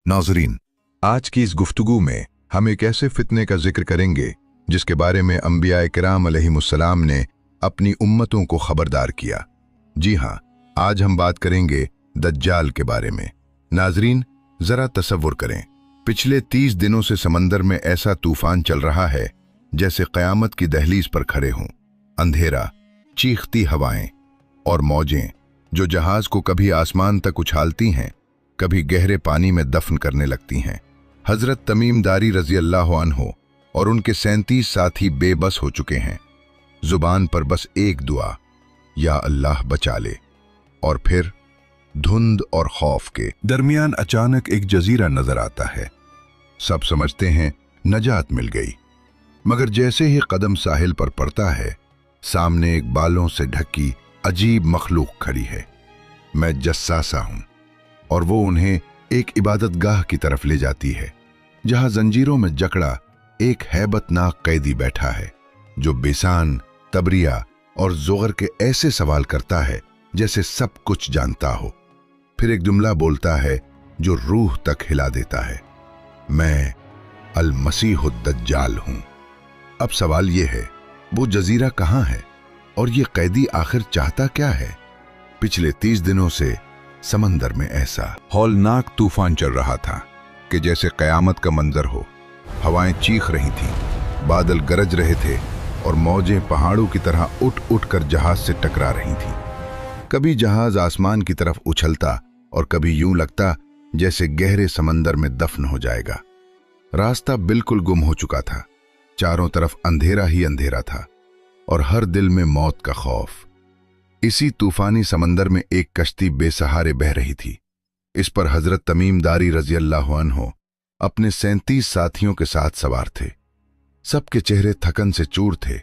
नाज़रीन, आज की इस गुफ्तगू में हम एक ऐसे फितने का जिक्र करेंगे जिसके बारे में अंबिया किराम अलैहिमुस्सलाम ने अपनी उम्मतों को खबरदार किया। जी हाँ, आज हम बात करेंगे दज्जाल के बारे में। नाज़रीन, जरा तसव्वुर करें, पिछले 30 दिनों से समंदर में ऐसा तूफान चल रहा है जैसे क़यामत की दहलीज पर खड़े हों। अंधेरा, चीखती हवाएं और मौजें जो जहाज को कभी आसमान तक उछालती हैं, कभी गहरे पानी में दफन करने लगती हैं। हजरत तमीम दारी रजी अल्लाह अन्हो और उनके 37 साथी बेबस हो चुके हैं। जुबान पर बस एक दुआ, या अल्लाह बचा ले। और फिर धुंध और खौफ के दरमियान अचानक एक जजीरा नजर आता है। सब समझते हैं नजात मिल गई, मगर जैसे ही कदम साहिल पर पड़ता है, सामने एक बालों से ढकी अजीब मखलूक खड़ी है। मैं जस्सासा हूं और वो उन्हें एक इबादतगाह की तरफ ले जाती है जहां जंजीरों में जकड़ा एक हैबतनाक कैदी बैठा है जो बेसान, तबरिया और ज़ुगर के ऐसे सवाल करता है जैसे सब कुछ जानता हो। फिर एक जुमला बोलता है जो रूह तक हिला देता है, मैं अल मसीह दज्जाल हूं। अब सवाल ये है, वो जजीरा कहां है और ये कैदी आखिर चाहता क्या है? पिछले 30 दिनों से समंदर में ऐसा हौलनाक तूफान चल रहा था कि जैसे कयामत का मंजर हो। हवाएं चीख रही थीं, बादल गरज रहे थे और मौजें पहाड़ों की तरह उठ उठ कर जहाज से टकरा रही थीं। कभी जहाज आसमान की तरफ उछलता और कभी यूं लगता जैसे गहरे समंदर में दफन हो जाएगा। रास्ता बिल्कुल गुम हो चुका था, चारों तरफ अंधेरा ही अंधेरा था और हर दिल में मौत का खौफ। इसी तूफानी समंदर में एक कश्ती बेसहारे बह रही थी। इस पर हजरत तमीम दारी रजी अल्लाह अन्हो अपने 37 साथियों के साथ सवार थे। सबके चेहरे थकन से चूर थे,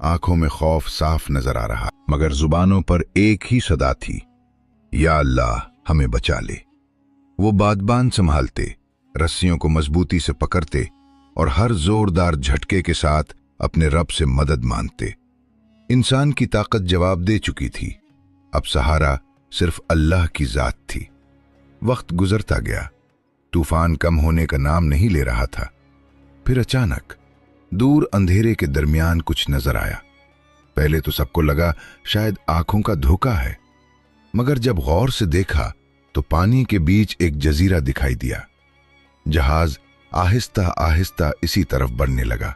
आंखों में खौफ साफ नजर आ रहा, मगर जुबानों पर एक ही सदा थी, या अल्लाह हमें बचा ले। वो बादबान संभालते, रस्सियों को मजबूती से पकड़ते और हर जोरदार झटके के साथ अपने रब से मदद मांगते। इंसान की ताकत जवाब दे चुकी थी, अब सहारा सिर्फ अल्लाह की जात थी। वक्त गुजरता गया, तूफान कम होने का नाम नहीं ले रहा था। फिर अचानक दूर अंधेरे के दरमियान कुछ नजर आया। पहले तो सबको लगा शायद आंखों का धोखा है, मगर जब गौर से देखा तो पानी के बीच एक जजीरा दिखाई दिया। जहाज आहिस्ता आहिस्ता इसी तरफ बढ़ने लगा,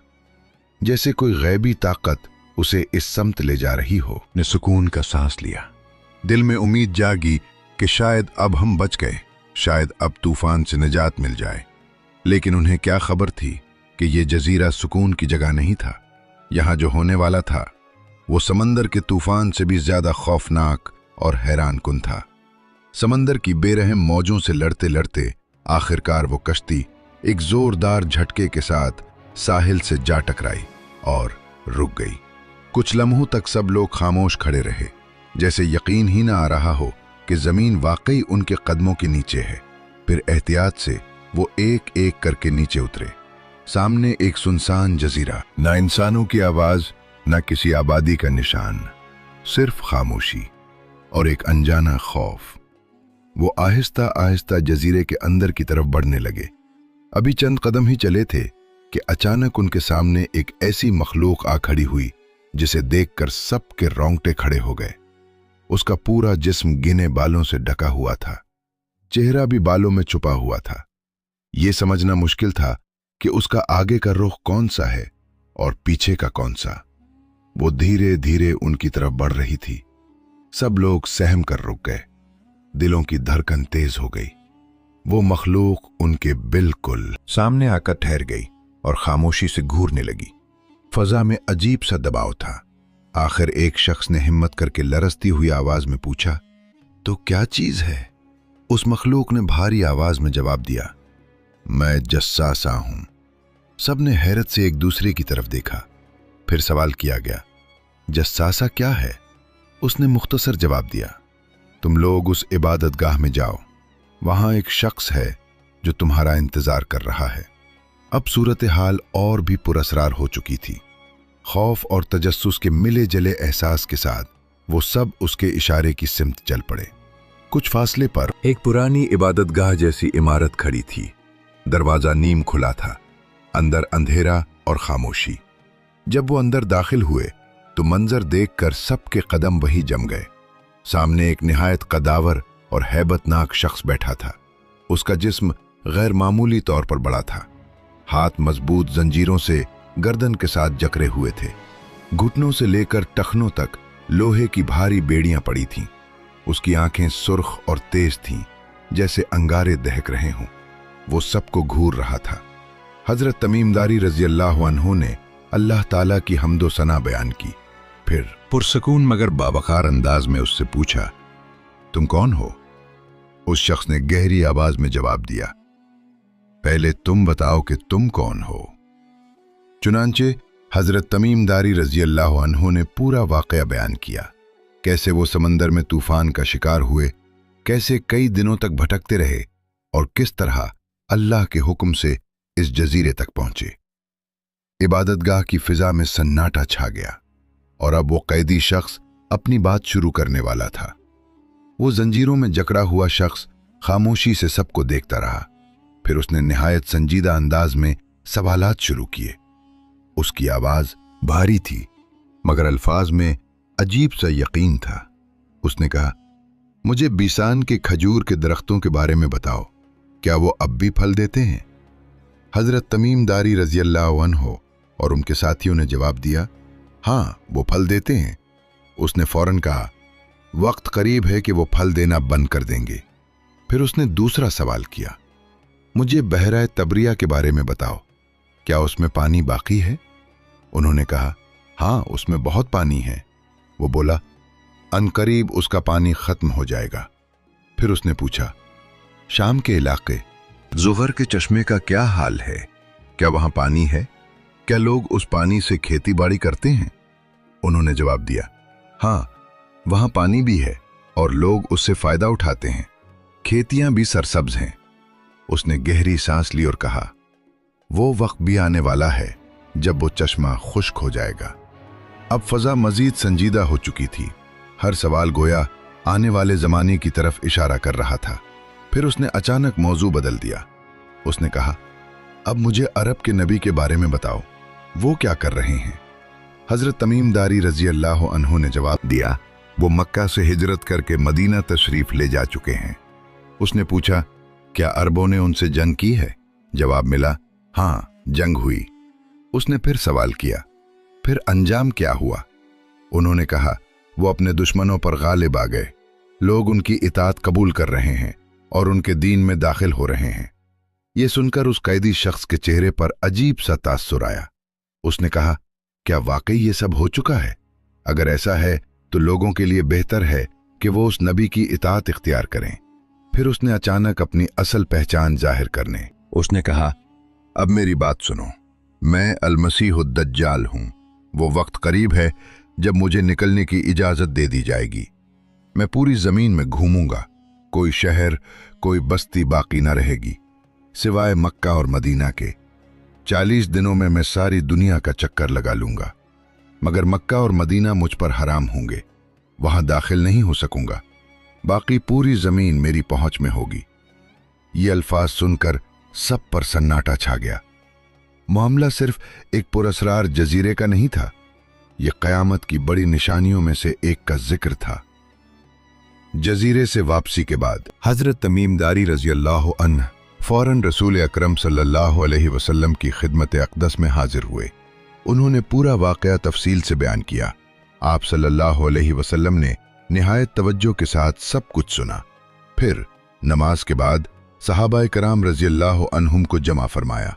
जैसे कोई गैबी ताकत उसे इस समत ले जा रही हो। ने सुकून का सांस लिया, दिल में उम्मीद जागी कि शायद अब हम बच गए, शायद अब तूफान से निजात मिल जाए। लेकिन उन्हें क्या खबर थी कि ये जजीरा सुकून की जगह नहीं था। यहां जो होने वाला था वो समंदर के तूफान से भी ज्यादा खौफनाक और हैरान कुन था। समंदर की बेरहम मौजों से लड़ते लड़ते आखिरकार वो कश्ती एक जोरदार झटके के साथ साहिल से जा टकराई और रुक गई। कुछ लम्हों तक सब लोग खामोश खड़े रहे, जैसे यकीन ही ना आ रहा हो कि जमीन वाकई उनके कदमों के नीचे है। फिर एहतियात से वो एक एक करके नीचे उतरे। सामने एक सुनसान जजीरा, ना इंसानों की आवाज, ना किसी आबादी का निशान, सिर्फ खामोशी और एक अनजाना खौफ। वो आहिस्ता आहिस्ता जजीरे के अंदर की तरफ बढ़ने लगे। अभी चंद कदम ही चले थे कि अचानक उनके सामने एक ऐसी मखलूक आ खड़ी हुई जिसे देखकर सबके रोंगटे खड़े हो गए। उसका पूरा जिस्म गिने बालों से ढका हुआ था, चेहरा भी बालों में छुपा हुआ था। यह समझना मुश्किल था कि उसका आगे का रुख कौन सा है और पीछे का कौन सा। वो धीरे धीरे उनकी तरफ बढ़ रही थी। सब लोग सहम कर रुक गए, दिलों की धड़कन तेज हो गई। वो मखलूक उनके बिल्कुल सामने आकर ठहर गई और खामोशी से घूरने लगी। फजा में अजीब सा दबाव था। आखिर एक शख्स ने हिम्मत करके लरजती हुई आवाज में पूछा, तो क्या चीज है? उस मखलूक ने भारी आवाज में जवाब दिया, मैं जस्सासा हूं। सबने हैरत से एक दूसरे की तरफ देखा। फिर सवाल किया गया, जस्सासा क्या है? उसने मुख्तसर जवाब दिया, तुम लोग उस इबादतगाह में जाओ, वहां एक शख्स है जो तुम्हारा इंतजार कर रहा है। अब सूरत हाल और भी पुरअसरार हो चुकी थी। खौफ और तजस्सुस के मिले जले एहसास के साथ वो सब उसके इशारे की सिमत चल पड़े। कुछ फासले पर एक पुरानी इबादतगाह जैसी इमारत खड़ी थी। दरवाजा नीम खुला था, अंदर अंधेरा और खामोशी। जब वो अंदर दाखिल हुए तो मंजर देखकर सबके कदम वही जम गए। सामने एक निहायत कदावर और हैबतनाक शख्स बैठा था। उसका जिस्म गैर मामूली तौर पर बड़ा था। हाथ मजबूत जंजीरों से गर्दन के साथ जकड़े हुए थे। घुटनों से लेकर टखनों तक लोहे की भारी बेड़ियां पड़ी थीं। उसकी आंखें सुर्ख और तेज थीं, जैसे अंगारे दहक रहे हों। वो सबको घूर रहा था। हजरत तमीमदारी रजी अल्लाह अन्हु ने अल्लाह ताला की हम्दो सना बयान की, फिर पुरसकून मगर बावकार अंदाज में उससे पूछा, तुम कौन हो? उस शख्स ने गहरी आवाज में जवाब दिया, पहले तुम बताओ कि तुम कौन हो। चुनांचे हजरत तमीमदारी रजी अल्लाह अन्हु ने पूरा वाकया बयान किया, कैसे वो समंदर में तूफान का शिकार हुए, कैसे कई दिनों तक भटकते रहे और किस तरह अल्लाह के हुक्म से इस जजीरे तक पहुंचे। इबादतगाह की फिजा में सन्नाटा छा गया और अब वो कैदी शख्स अपनी बात शुरू करने वाला था। वो जंजीरों में जकड़ा हुआ शख्स खामोशी से सबको देखता रहा। फिर उसने निहायत संजीदा अंदाज में सवालात शुरू किए। उसकी आवाज भारी थी मगर अल्फाज में अजीब सा यकीन था। उसने कहा, मुझे बीसान के खजूर के दरख्तों के बारे में बताओ, क्या वो अब भी फल देते हैं? हजरत तमीमदारी रजी अल्लाह अन्हु और उनके साथियों ने जवाब दिया, हाँ, वो फल देते हैं। उसने फौरन कहा, वक्त करीब है कि वो फल देना बंद कर देंगे। फिर उसने दूसरा सवाल किया, मुझे बहरा तबरिया के बारे में बताओ, क्या उसमें पानी बाकी है? उन्होंने कहा, हाँ, उसमें बहुत पानी है। वो बोला, अनकरीब उसका पानी खत्म हो जाएगा। फिर उसने पूछा, शाम के इलाके ज़ुहर के चश्मे का क्या हाल है? क्या वहां पानी है? क्या लोग उस पानी से खेती बाड़ी करते हैं? उन्होंने जवाब दिया, हाँ, वहां पानी भी है और लोग उससे फायदा उठाते हैं। खेतियां भी सरसब्ज हैं। उसने गहरी सांस ली और कहा, वो वक्त भी आने वाला है जब वो चश्मा खुश्क हो जाएगा। अब फजा मजीद संजीदा हो चुकी थी। हर सवाल गोया आने वाले जमाने की तरफ इशारा कर रहा था। फिर उसने अचानक मौजू बदल दिया। उसने कहा, अब मुझे अरब के नबी के बारे में बताओ, वो क्या कर रहे हैं? हजरत तमीमदारी रजी अल्लाह अन्हु ने जवाब दिया, वो मक्का से हिजरत करके मदीना तशरीफ ले जा चुके हैं। उसने पूछा, क्या अरबों ने उनसे जंग की है? जवाब मिला, हाँ, जंग हुई। उसने फिर सवाल किया, फिर अंजाम क्या हुआ? उन्होंने कहा, वो अपने दुश्मनों पर गालिब आ गए। लोग उनकी इताअत कबूल कर रहे हैं और उनके दीन में दाखिल हो रहे हैं। ये सुनकर उस कैदी शख्स के चेहरे पर अजीब सा तासुर आया। उसने कहा, क्या वाकई ये सब हो चुका है? अगर ऐसा है तो लोगों के लिए बेहतर है कि वो उस नबी की इताअत इख्तियार करें। फिर उसने अचानक अपनी असल पहचान जाहिर करने उसने कहा, अब मेरी बात सुनो, मैं अल-मसीहुद-दज्जाल हूं। वो वक्त करीब है जब मुझे निकलने की इजाजत दे दी जाएगी। मैं पूरी जमीन में घूमूंगा, कोई शहर, कोई बस्ती बाकी न रहेगी सिवाय मक्का और मदीना के। 40 दिनों में मैं सारी दुनिया का चक्कर लगा लूंगा, मगर मक्का और मदीना मुझ पर हराम होंगे, वहां दाखिल नहीं हो सकूंगा। बाकी पूरी जमीन मेरी पहुंच में होगी। ये अल्फाज सुनकर सब पर सन्नाटा छा गया। मामला सिर्फ एक पुरअसरार जजीरे का नहीं था, यह कयामत की बड़ी निशानियों में से एक का जिक्र था। जजीरे से वापसी के बाद हजरत तमीमदारी रजी अल्लाह अन्हु फौरन रसूल अकरम सल्लल्लाहु अलैहि वसल्लम की खिदमत अक़दस में हाजिर हुए। उन्होंने पूरा वाक़या तफसील से बयान किया। आप सल्लल्लाहु अलैहि वसल्लम ने निहायत तवज्जो के साथ सब कुछ सुना। फिर नमाज के बाद सहाबाए कराम रजी अल्लाह अन्हुम को जमा फरमाया।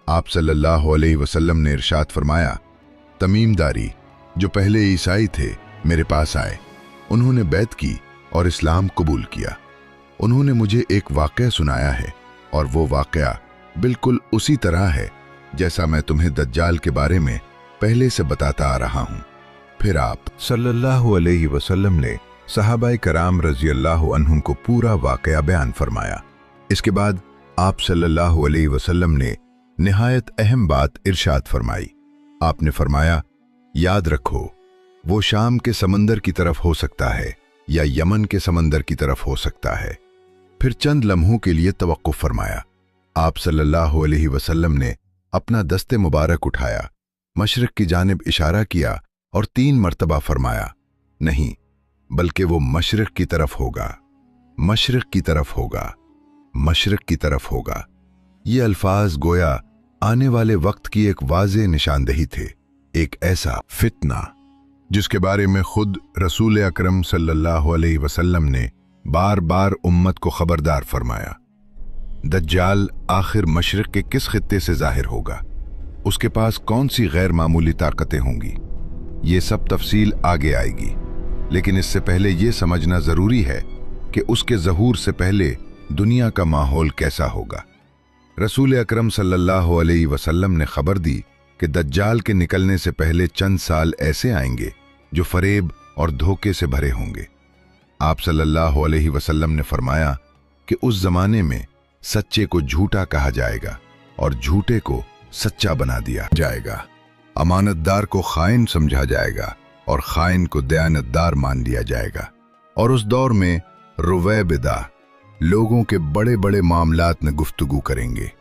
आप सल्लल्लाहु अलैहि वसल्लम ने इरशाद फरमाया, तमीमदारी जो पहले ईसाई थे मेरे पास आए। उन्होंने बैत की और इस्लाम कबूल किया। उन्होंने मुझे एक वाक़या सुनाया है और वो वाक़या बिल्कुल उसी तरह है जैसा मैं तुम्हें दज्जाल के बारे में पहले से बताता आ रहा हूँ। फिर आप सल्लल्लाहु अलैहि वसल्लम ने सहाबाए कराम रजी अल्लाह अन्हुम को पूरा वाक़या बयान फरमाया। इसके बाद आप सल्लल्लाहु अलैहि वसल्लम ने निहायत अहम बात इरशाद फरमाई। आपने फरमाया, याद रखो वो शाम के समंदर की तरफ हो सकता है या यमन के समंदर की तरफ हो सकता है। फिर चंद लम्हों के लिए तवक्कुफ फरमाया। आप सल्लल्लाहु अलैहि वसल्लम ने अपना दस्ते मुबारक उठाया, मशरिक की जानिब इशारा किया और 3 मर्तबा फरमाया, नहीं बल्कि वो मशरिक की तरफ होगा, मशरिक की तरफ होगा, मशरिक की तरफ होगा। ये अल्फाज गोया आने वाले वक्त की एक वाज़ेह निशानदही थे, एक ऐसा फितना जिसके बारे में खुद रसूल अकरम सल्लल्लाहु अलैहि वसल्लम ने बार बार उम्मत को खबरदार फरमाया। दज्जाल आखिर मशरिक के किस खित्ते से जाहिर होगा, उसके पास कौन सी गैर मामूली ताकतें होंगी, ये सब तफसील आगे आएगी। लेकिन इससे पहले ये समझना ज़रूरी है कि उसके ज़हूर से पहले दुनिया का माहौल कैसा होगा। रसूल अकरम सल्लल्लाहु अलैहि वसल्लम ने खबर दी कि दज्जाल के निकलने से पहले चंद साल ऐसे आएंगे जो फरेब और धोखे से भरे होंगे। आप सल्लल्लाहु अलैहि वसल्लम ने फरमाया कि उस जमाने में सच्चे को झूठा कहा जाएगा और झूठे को सच्चा बना दिया जाएगा। अमानतदार को खाइन समझा जाएगा और खाइन को दयानतदार मान लिया जाएगा। और उस दौर में रुवैबिदा लोगों के बड़े बड़े मामलात में गुफ्तगू करेंगे।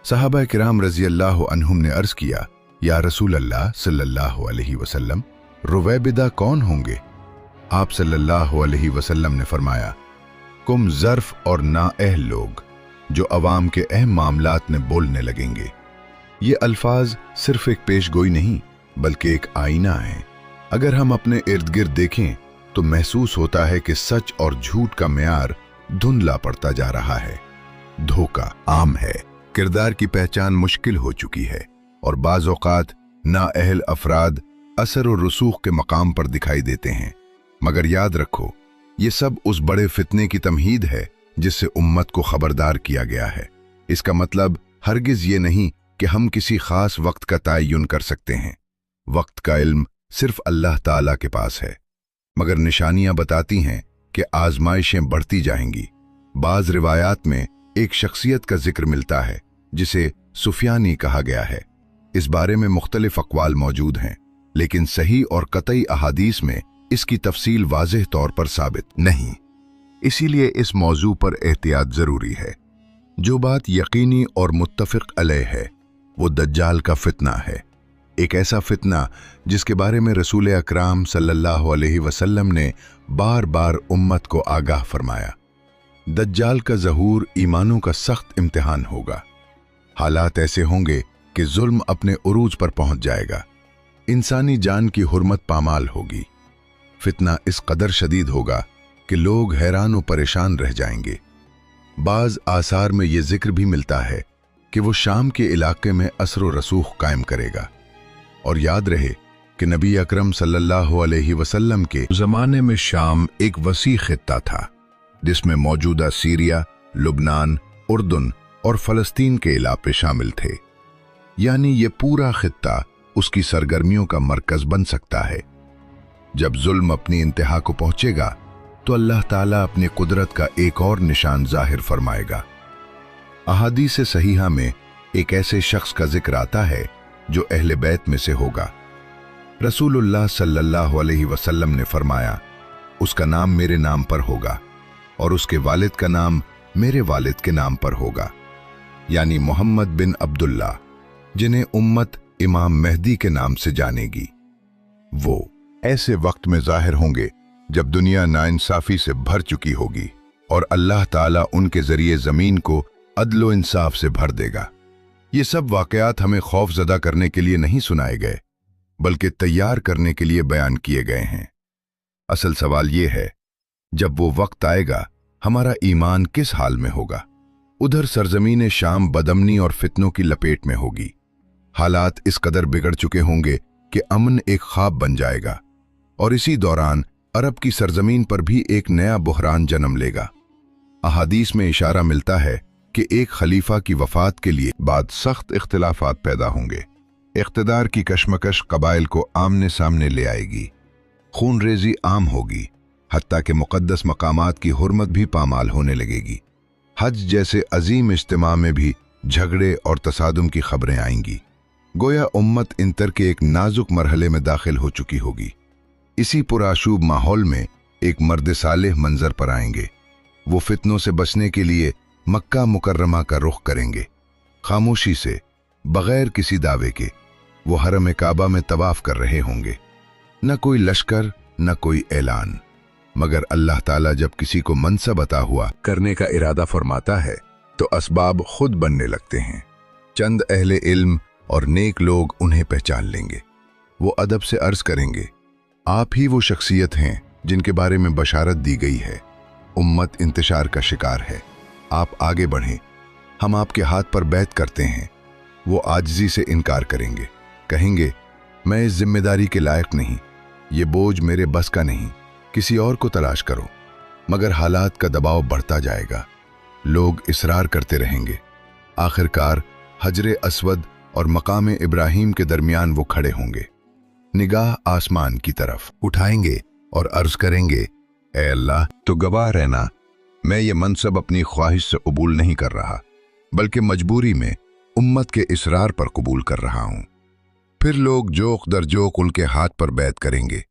सहाबा किराम रज़ी अल्लाह अन्हुम ने अर्ज़ किया, या रसूल अल्लाह सल्लल्लाहु अलैहि वसल्लम, रुवैबिदा कौन होंगे? आप सल्लल्लाहु अलैहि वसल्लम ने फरमाया, कुम ज़र्फ और नाअहल लोग जो अवाम के अहम मामलात में बोलने लगेंगे। ये अल्फाज सिर्फ एक पेशगोई नहीं बल्कि एक आईना है। अगर हम अपने इर्द गिर्द देखें तो महसूस होता है कि सच और झूठ का मेयार धुंधला पड़ता जा रहा है। धोखा आम है, किरदार की पहचान मुश्किल हो चुकी है और बाज़ औक़ात नाअहल अफराद असर और रसूख के मकाम पर दिखाई देते हैं। मगर याद रखो, ये सब उस बड़े फितने की तमहीद है जिससे उम्मत को खबरदार किया गया है। इसका मतलब हरगिज ये नहीं कि हम किसी खास वक्त का तयन कर सकते हैं। वक्त का इल्म सिर्फ अल्लाह ताला के पास है। मगर निशानियां बताती हैं कि आजमाइशें बढ़ती जाएंगी। बाज रिवायात में एक शख्सियत का जिक्र मिलता है जिसे सुफियानी कहा गया है। इस बारे में मुख्तलिफ अक़वाल मौजूद हैं, लेकिन सही और कतई अहादीस में इसकी तफसील वाज़ेह तौर पर साबित नहीं। इसीलिए इस मौजू पर एहतियात ज़रूरी है। जो बात यकीनी और मुत्तफ़िक़ अलैह है वो दज्जाल का फितना है। एक ऐसा फितना जिसके बारे में रसूल अकराम सल्लल्लाहु अलैहि वसल्लम ने बार बार उम्मत को आगाह फरमाया। दज्जाल का ज़हूर ईमानों का सख्त इम्तिहान होगा। हालात ऐसे होंगे कि जुल्म अपने उरूज पर पहुंच जाएगा, इंसानी जान की हुर्मत पामाल होगी। फितना इस कदर शदीद होगा कि लोग हैरान और परेशान रह जाएंगे। बाज़ आसार में ये जिक्र भी मिलता है कि वो शाम के इलाके में असर व रसूख कायम करेगा। और याद रहे कि नबी अकरम सल्लल्लाहु अलैहि वसल्लम के ज़माने में शाम एक वसी खित्ता था जिसमें मौजूदा सीरिया, लुबनान, उर्दुन और फ़लस्तीन के इलाके शामिल थे। यानी ये पूरा खित्ता उसकी सरगर्मियों का मरकज़ बन सकता है। जब जुल्म अपनी इंतहा को पहुंचेगा तो अल्लाह ताला अपनी कुदरत का एक और निशान जाहिर फरमाएगा। अहादीस सहीहा में एक ऐसे शख्स का जिक्र आता है जो अहले बैत में से होगा। रसूलुल्लाह सल्लल्लाहु अलैहि वसल्लम ने फरमाया, उसका नाम मेरे नाम पर होगा और उसके वालिद का नाम मेरे वालिद के नाम पर होगा, यानी मोहम्मद बिन अब्दुल्ला, जिन्हें उम्मत इमाम मेहदी के नाम से जानेगी। वो ऐसे वक्त में जाहिर होंगे जब दुनिया नाइंसाफी से भर चुकी होगी और अल्लाह ताला उनके जरिए जमीन को अदलो इंसाफ से भर देगा। ये सब वाकयात हमें खौफजदा करने के लिए नहीं सुनाए गए बल्कि तैयार करने के लिए बयान किए गए हैं। असल सवाल ये है, जब वो वक्त आएगा हमारा ईमान किस हाल में होगा? उधर सरजमीन शाम बदमनी और फितनों की लपेट में होगी। हालात इस कदर बिगड़ चुके होंगे कि अमन एक ख्वाब बन जाएगा और इसी दौरान अरब की सरजमीन पर भी एक नया बुहरान जन्म लेगा। अहादीस में इशारा मिलता है कि एक खलीफा की वफात के लिए बाद सख्त इख्तिलाफात पैदा होंगे। इख्तिदार की कशमकश कबाइल को आमने सामने ले आएगी, खून रेजी आम होगी, हत्ता के मुक़द्दस मकामात की हुर्मत भी पामाल होने लगेगी। हज जैसे अजीम इज्तिमा में भी झगड़े और तसादुम की खबरें आएंगी। गोया उम्मत इंतर के एक नाजुक मरहले में दाखिल हो चुकी होगी। इसी पुराशूब माहौल में एक मर्द सालेह मंजर पर आएंगे। वो फितनों से बचने के लिए मक्का मुकर्रमा का रुख करेंगे। खामोशी से, बगैर किसी दावे के वो हरम काबा में तवाफ कर रहे होंगे। न कोई लश्कर, न कोई ऐलान, मगर अल्लाह ताला जब किसी को मनसब अता हुआ करने का इरादा फरमाता है तो असबाब खुद बनने लगते हैं। चंद अहले इल्म और नेक लोग उन्हें पहचान लेंगे। वो अदब से अर्ज करेंगे, आप ही वो शख्सियत हैं जिनके बारे में बशारत दी गई है। उम्मत इंतशार का शिकार है, आप आगे बढ़ें, हम आपके हाथ पर बैत करते हैं। वो आजिज़ी से इनकार करेंगे, कहेंगे, मैं इस जिम्मेदारी के लायक नहीं, ये बोझ मेरे बस का नहीं, किसी और को तलाश करो। मगर हालात का दबाव बढ़ता जाएगा, लोग इसरार करते रहेंगे। आखिरकार हजरे अस्वद और मकाम इब्राहिम के दरमियान वो खड़े होंगे, निगाह आसमान की तरफ उठाएंगे और अर्ज करेंगे, ए अल्लाह, तो गवाह रहना, मैं ये मनसब अपनी ख्वाहिश से कबूल नहीं कर रहा, बल्कि मजबूरी में उम्मत के इसरार पर कबूल कर रहा हूं। फिर लोग जोक दर जोक उनके हाथ पर बैत करेंगे।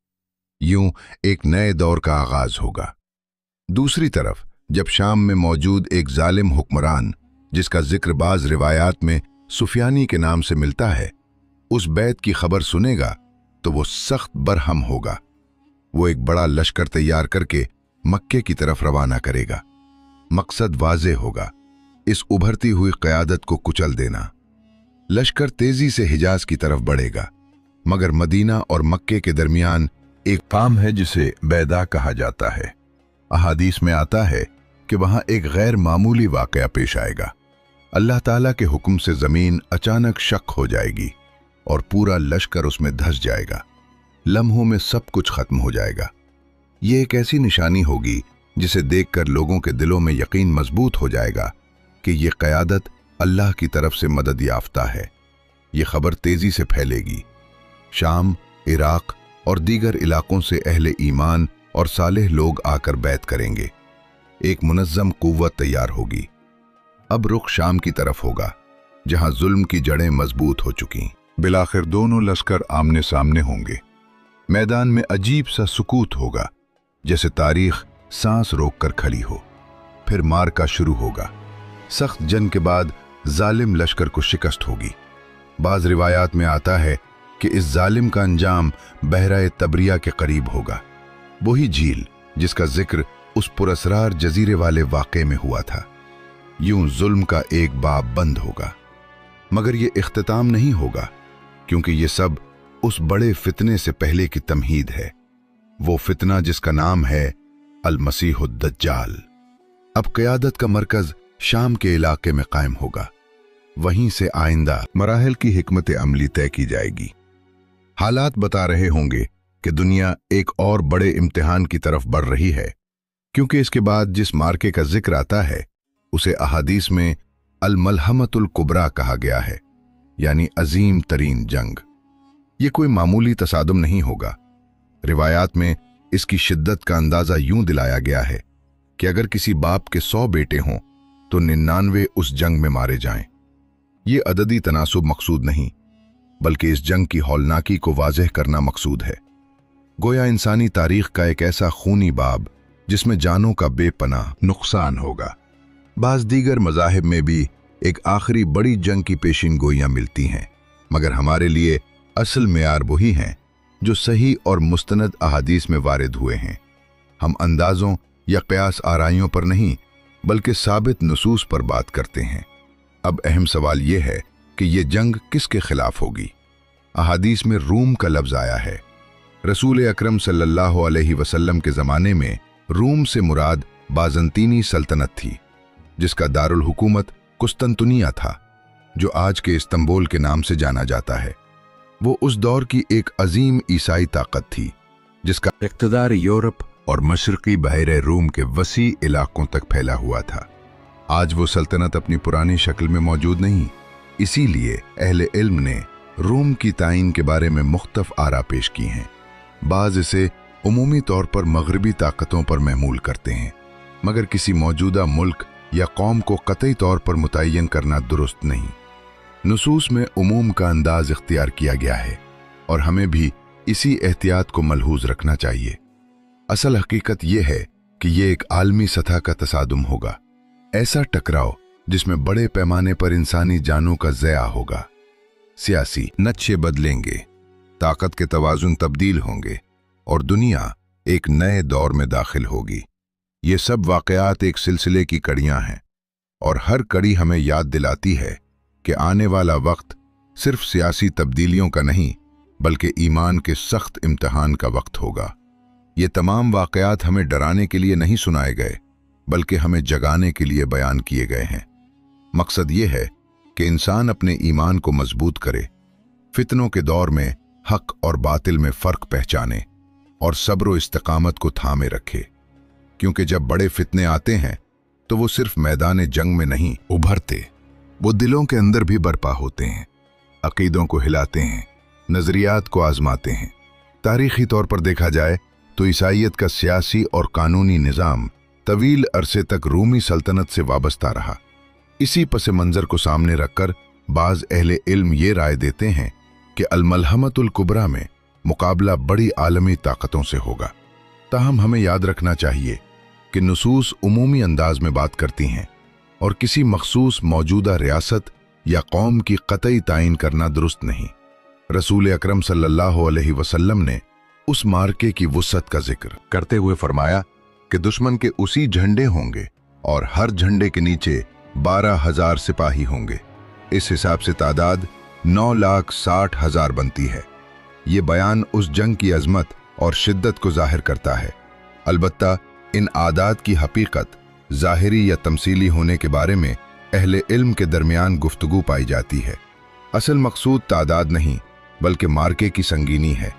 यूं एक नए दौर का आगाज होगा। दूसरी तरफ जब शाम में मौजूद एक जालिम हुक्मरान, जिसका जिक्र बाज रिवायात में सुफियानी के नाम से मिलता है, उस बैत की खबर सुनेगा तो वो सख्त बरहम होगा। वो एक बड़ा लश्कर तैयार करके मक्के की तरफ रवाना करेगा। मकसद वाज़े होगा, इस उभरती हुई क़यादत को कुचल देना। लश्कर तेजी से हिजाज की तरफ बढ़ेगा, मगर मदीना और मक्के के दरमियान एक फार्म है जिसे बैदा कहा जाता है। अहादीस में आता है कि वहां एक गैर मामूली वाक़या पेश आएगा। अल्लाह ताला के हुक्म से जमीन अचानक शक हो जाएगी और पूरा लश्कर उसमें धंस जाएगा। लम्हों में सब कुछ खत्म हो जाएगा। ये एक ऐसी निशानी होगी जिसे देखकर लोगों के दिलों में यकीन मजबूत हो जाएगा कि ये क़यादत अल्लाह की तरफ से मदद याफ्ता है। ये खबर तेजी से फैलेगी। शाम, इराक और दीगर इलाकों से अहले ईमान और सालेह लोग आकर बैत करेंगे। एक मुनज़्ज़म कुव्वत तैयार होगी। अब रुख शाम की तरफ होगा, जहां जुल्म की जड़ें मजबूत हो चुकी। बिलाखिर दोनों लश्कर आमने सामने होंगे। मैदान में अजीब सा सुकूत होगा, जैसे तारीख सांस रोककर खड़ी हो। फिर मार्का शुरू होगा। सख्त जंग के बाद जालिम लश्कर को शिकस्त होगी। बाज रिवायात में आता है कि इस जालिम का अंजाम बहरा तबरिया के करीब होगा, वही झील जिसका जिक्र उस पुरस्रार जजीरे वाले वाक़े में हुआ था। यूं जुल्म का एक बाब बंद होगा, मगर ये इख्तिताम नहीं होगा, क्योंकि ये सब उस बड़े फितने से पहले की तमहीद है। वो फितना जिसका नाम है अल-मसीहुद-दज्जाल। अब क़यादत का मरकज शाम के इलाके में कायम होगा। वहीं से आइंदा मराहिल की हिकमत अमली तय की जाएगी। हालात बता रहे होंगे कि दुनिया एक और बड़े इम्तिहान की तरफ बढ़ रही है, क्योंकि इसके बाद जिस मार्के का जिक्र आता है उसे अहादीस में अल-मलहमतुल कुबरा कहा गया है, यानी अजीम तरीन जंग। ये कोई मामूली तसादुम नहीं होगा। रिवायात में इसकी शिद्दत का अंदाजा यूं दिलाया गया है कि अगर किसी बाप के 100 बेटे हों तो 99 उस जंग में मारे जाएं। ये अददी तनासुब मकसूद नहीं, बल्कि इस जंग की हौलनाकी को वाज़ेह करना मकसूद है। गोया इंसानी तारीख का एक ऐसा खूनी बाब जिसमें जानों का बेपनाह नुकसान होगा। बाज़ दीगर मज़ाहिब में भी एक आखिरी बड़ी जंग की पेशिन गोइयां मिलती हैं, मगर हमारे लिए असल मेयार वही हैं जो सही और मुस्तनद अहादीस में वारिद हुए हैं। हम अंदाज़ों या क़यास आराइयों पर नहीं, बल्कि साबित नुसूस पर बात करते हैं। अब अहम सवाल यह है कि ये जंग किसके खिलाफ होगी। अहादीस में रूम का लफ्ज़ आया है। रसूल अकरम सल्लल्लाहु अलैहि वसल्लम के ज़माने में रूम से मुराद बाज़ंतीनी सल्तनत थी, जिसका दारुल हुकूमत कुस्तंतुनिया था, जो आज के इस्तांबुल के नाम से जाना जाता है। वो उस दौर की एक अजीम ईसाई ताकत थी, जिसका इक़्तिदार यूरोप और मशरक़ी बहरे रूम के वसी इलाकों तक फैला हुआ था। आज वो सल्तनत अपनी पुरानी शक्ल में मौजूद नहीं, इसीलिए अहले इल्म ने रूम की तायीन के बारे में मुख्तलिफ आरा पेश की हैं। बाज़ इसे उमूमी तौर पर मगरबी ताकतों पर महमूल करते हैं, मगर किसी मौजूदा मुल्क या कौम को कतई तौर पर मुतय्यन करना दुरुस्त नहीं। नुसूस में उमूम का अंदाज इख्तियार किया गया है और हमें भी इसी एहतियात को मलहूज रखना चाहिए। असल हकीकत यह है कि ये एक आलमी सतह का तसादुम होगा, ऐसा टकराव जिसमें बड़े पैमाने पर इंसानी जानों का ज़या होगा। सियासी नक्शे बदलेंगे, ताकत के तवाज़ुन तब्दील होंगे और दुनिया एक नए दौर में दाखिल होगी। ये सब वाक़यात एक सिलसिले की कड़ियाँ हैं और हर कड़ी हमें याद दिलाती है कि आने वाला वक्त सिर्फ सियासी तब्दीलियों का नहीं बल्कि ईमान के सख्त इम्तिहान का वक्त होगा। ये तमाम वाक़यात हमें डराने के लिए नहीं सुनाए गए बल्कि हमें जगाने के लिए बयान किए गए हैं। मकसद ये है कि इंसान अपने ईमान को मजबूत करे, फितनों के दौर में हक और बातिल में फ़र्क पहचाने और सब्र व इस्तिकामत को थामे रखे, क्योंकि जब बड़े फितने आते हैं तो वो सिर्फ मैदान जंग में नहीं उभरते, वो दिलों के अंदर भी बर्पा होते हैं, अकीदों को हिलाते हैं, नज़रियात को आजमाते हैं। तारीख़ी तौर पर देखा जाए तो ईसाईयत का सियासी और कानूनी निज़ाम तवील अरसे तक रूमी सल्तनत से वाबस्ता रहा। इसी पस मंज़र को सामने रखकर बाज़ अहले इल्म ये राय देते हैं कि अल-मलहमतुल कुबरा में मुकाबला बड़ी आलमी ताकतों से होगा। ताहम हमें याद रखना चाहिए कि नुसूस उमूमी अंदाज में बात करती हैं और किसी मखसूस मौजूदा रियासत या कौम की कतई तायीन करना दुरुस्त नहीं। रसूल अकरम सल्लल्लाहु अलैहि वसल्लम ने उस मार्के की वुसअत का जिक्र करते हुए फरमाया कि दुश्मन के उसी झंडे होंगे और हर झंडे के नीचे 12,000 सिपाही होंगे। इस हिसाब से तादाद 9,60,000 बनती है। ये बयान उस जंग की अजमत और शिद्दत को जाहिर करता है। अलबत्ता इन आदाद की हकीकत ज़ाहिरी या तमसीली होने के बारे में अहले इल्म के दरमियान गुफ्तगू पाई जाती है। असल मकसूद तादाद नहीं बल्कि मार्के की संगीनी है।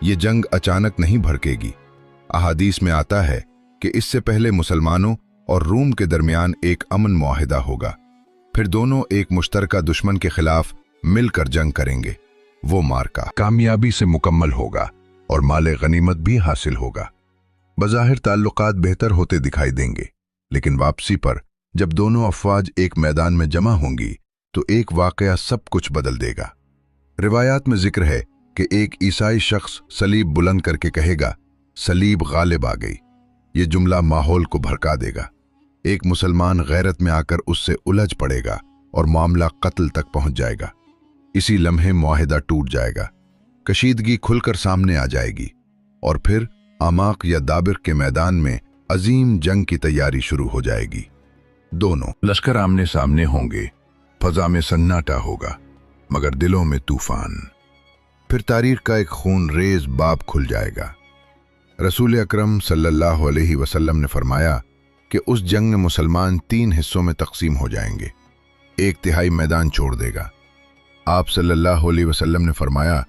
ये जंग अचानक नहीं भड़केगी। अहादीस में आता है कि इससे पहले मुसलमानों और रूम के दरमियान एक अमन मुआहिदा होगा, फिर दोनों एक मुश्तरका दुश्मन के खिलाफ मिलकर जंग करेंगे। वो मार्का कामयाबी से मुकम्मल होगा और माले गनीमत भी हासिल होगा। बज़ाहिर ताल्लुकात बेहतर होते दिखाई देंगे, लेकिन वापसी पर जब दोनों अफवाज एक मैदान में जमा होंगी तो एक वाकया सब कुछ बदल देगा। रिवायात में जिक्र है कि एक ईसाई शख्स सलीब बुलंद करके कहेगा, सलीब गालिब आ गई। ये जुमला माहौल को भड़का देगा। एक मुसलमान गैरत में आकर उससे उलझ पड़ेगा और मामला कत्ल तक पहुंच जाएगा। इसी लम्हे मुआहिदा टूट जाएगा, कशीदगी खुलकर सामने आ जाएगी और फिर आमाक या दाबिर के मैदान में अजीम जंग की तैयारी शुरू हो जाएगी। दोनों लश्कर आमने सामने होंगे, फजा में सन्नाटा होगा मगर दिलों में तूफान। फिर तारीख का एक खून रेज बाब खुल जाएगा। रसूल अकरम सल्लल्लाहु अलैहि वसल्लम ने फरमाया कि उस जंग में मुसलमान 3 हिस्सों में तकसीम हो जाएंगे, 1/3 मैदान छोड़ देगा। आप सल्लल्लाहु अलैहि वसल्लम ने फरमाया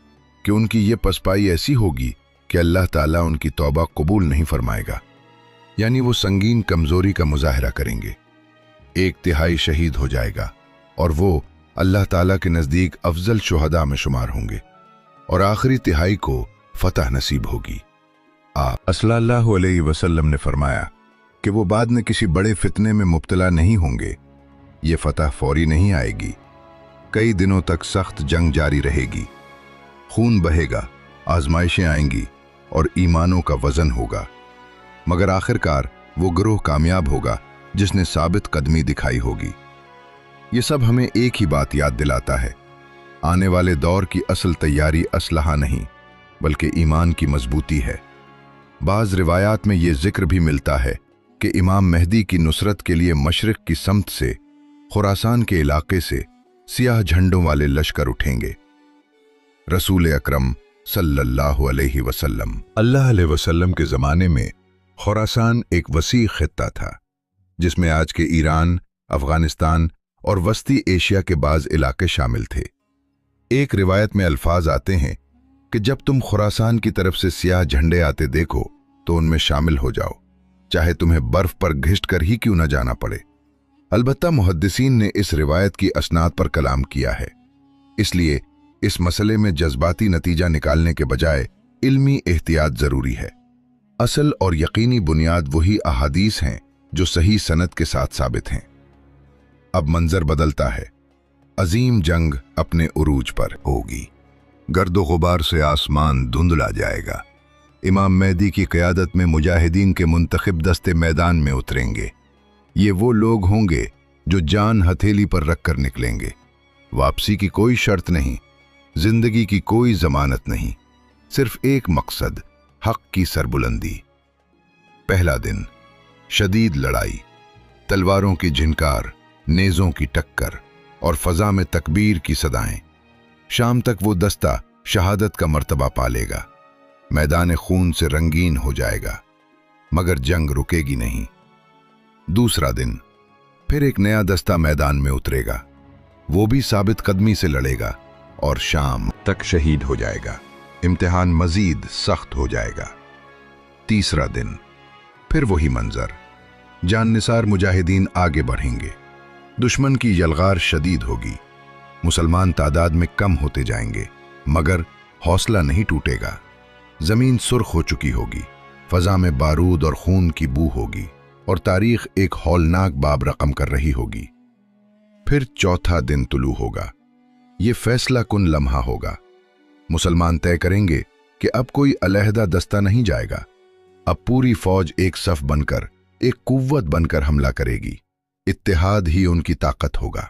कि उनकी ये पसपाई ऐसी होगी कि अल्लाह ताला उनकी तौबा कबूल नहीं फरमाएगा, यानी वो संगीन कमजोरी का मुजाहरा करेंगे। 1/3 शहीद हो जाएगा और वो अल्लाह ताला के नज़दीक अफजल शुहदा में शुमार होंगे और आखिरी तिहाई को फतह नसीब होगी। आप सल्लल्लाहु अलैहि वसल्लम ने फरमाया कि वो बाद में किसी बड़े फितने में मुब्तला नहीं होंगे। ये फतह फौरी नहीं आएगी, कई दिनों तक सख्त जंग जारी रहेगी, खून बहेगा, आजमाइशें आएंगी और ईमानों का वजन होगा, मगर आखिरकार वो गिरोह कामयाब होगा जिसने साबित कदमी दिखाई होगी। ये सब हमें एक ही बात याद दिलाता है, आने वाले दौर की असल तैयारी असलहा नहीं बल्कि ईमान की मजबूती है। बाज़ रिवायात में ये जिक्र भी मिलता है कि इमाम मेहदी की नुसरत के लिए मशरिक की समत से, खुरासान के इलाके से सियाह झंडों वाले लश्कर उठेंगे। रसूल अकरम सल्लल्लाहु अलैहि वसल्लम के ज़माने में खुरासान एक वसी खित्ता था जिसमें आज के ईरान, अफगानिस्तान और वस्ती एशिया के बाज़ इलाके शामिल थे। एक रिवायत में अल्फाज आते हैं कि जब तुम खुरासान की तरफ से सियाह झंडे आते देखो तो उनमें शामिल हो जाओ, चाहे तुम्हें बर्फ पर घिसट कर ही क्यों न जाना पड़े। अलबत्ता मुहद्दिसीन ने इस रिवायत की असनाद पर कलाम किया है, इसलिए इस मसले में जज्बाती नतीजा निकालने के बजाय इल्मी एहतियात जरूरी है। असल और यकीनी बुनियाद वही अहादीस हैं जो सही सनद के साथ साबित हैं। अब मंजर बदलता है, अजीम जंग अपने उरूज पर होगी। गर्दो गुबार से आसमान धुंधला जाएगा, इमाम मेहदी की क़यादत में मुजाहिदीन के मुंतखब दस्ते मैदान में उतरेंगे। ये वो लोग होंगे जो जान हथेली पर रखकर निकलेंगे। वापसी की कोई शर्त नहीं, जिंदगी की कोई जमानत नहीं, सिर्फ एक मकसद, हक की सरबुलंदी। पहला दिन, शदीद लड़ाई, तलवारों की झिनकार, नेज़ों की टक्कर और फजा में तकबीर की सदाएं। शाम तक वो दस्ता शहादत का मर्तबा पालेगा, मैदान खून से रंगीन हो जाएगा, मगर जंग रुकेगी नहीं। दूसरा दिन, फिर एक नया दस्ता मैदान में उतरेगा, वो भी साबित कदमी से लड़ेगा और शाम तक शहीद हो जाएगा। इम्तिहान मजीद सख्त हो जाएगा। तीसरा दिन, फिर वही मंजर, जाननिसार मुजाहिदीन आगे बढ़ेंगे। दुश्मन की यलगार शदीद होगी, मुसलमान तादाद में कम होते जाएंगे, मगर हौसला नहीं टूटेगा। जमीन सुर्ख हो चुकी होगी, फजा में बारूद और खून की बू होगी और तारीख एक हौलनाक बाब रकम कर रही होगी। फिर चौथा दिन तुलू होगा। ये फैसला कुन लम्हा होगा। मुसलमान तय करेंगे कि अब कोई अलहदा दस्ता नहीं जाएगा, अब पूरी फौज एक सफ बनकर, एक कुव्वत बनकर हमला करेगी। इत्तेहाद ही उनकी ताकत होगा।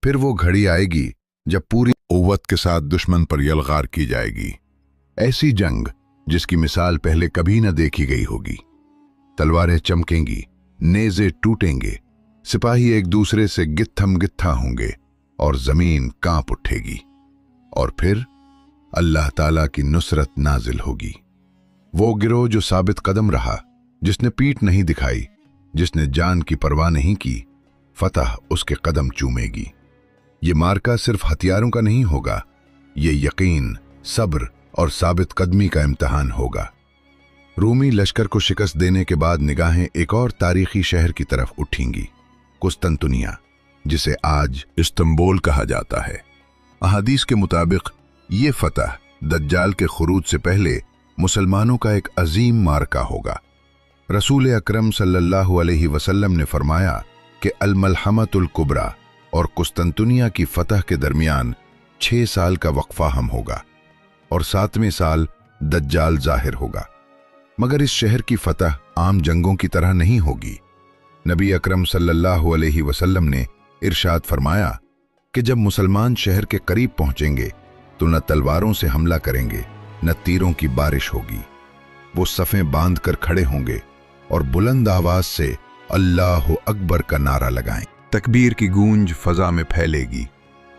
फिर वो घड़ी आएगी जब पूरी कुव्वत के साथ दुश्मन पर यलगार की जाएगी। ऐसी जंग जिसकी मिसाल पहले कभी न देखी गई होगी। तलवारें चमकेंगी, नेज़े टूटेंगे, सिपाही एक दूसरे से गित्थम गित्था होंगे और जमीन कांप उठेगी। और फिर अल्लाह ताला की नुसरत नाजिल होगी। वो गिरोह जो साबित कदम रहा, जिसने पीठ नहीं दिखाई, जिसने जान की परवाह नहीं की, फतह उसके कदम चूमेगी। ये मार्का सिर्फ हथियारों का नहीं होगा, ये यकीन, सब्र और साबित कदमी का इम्तिहान होगा। रूमी लश्कर को शिकस्त देने के बाद निगाहें एक और तारीखी शहर की तरफ उठेंगी, कुस्तंतुनिया, जिसे आज इस्तांबुल कहा जाता है। अहादीस के मुताबिक ये फतह दज्जाल के खुरूज से पहले मुसलमानों का एक अजीम मार्का होगा। रसूल अकरम सल्लल्लाहु अलैहि वसल्लम ने फरमाया कि अल-मलहमतुल कुबरा और कुस्तंतुनिया की फतह के दरमियान 6 साल का वक्फा हम होगा और 7वें साल दज्जाल जाहिर होगा। मगर इस शहर की फतह आम जंगों की तरह नहीं होगी। नबी अकरम सल्लल्लाहु अलैहि वसल्लम ने इरशाद फरमाया कि जब मुसलमान शहर के करीब पहुंचेंगे तो न तलवारों से हमला करेंगे, न तीरों की बारिश होगी। वो सफ़ें बांध कर खड़े होंगे और बुलंद आवाज से अल्लाहु अकबर का नारा लगाएं। तकबीर की गूंज फजा में फैलेगी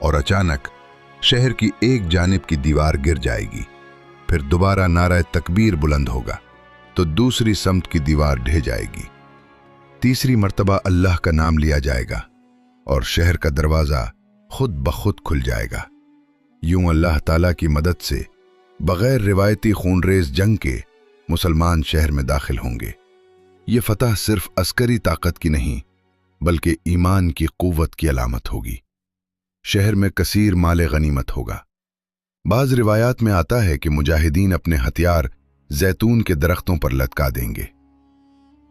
और अचानक शहर की एक जानिब की दीवार गिर जाएगी। फिर दोबारा नारा तकबीर बुलंद होगा तो दूसरी समत की दीवार ढह जाएगी। तीसरी मर्तबा अल्लाह का नाम लिया जाएगा और शहर का दरवाजा खुद ब खुद खुल जाएगा। यूं अल्लाह ताला की मदद से बगैर रिवायती खूनरेज जंग के मुसलमान शहर में दाखिल होंगे। ये फतह सिर्फ अस्करी ताकत की नहीं बल्कि ईमान की कुव्वत की अलामत होगी। शहर में कसीर माले गनीमत होगा। बाज रिवायात में आता है कि मुजाहिदीन अपने हथियार जैतून के दरख्तों पर लटका देंगे।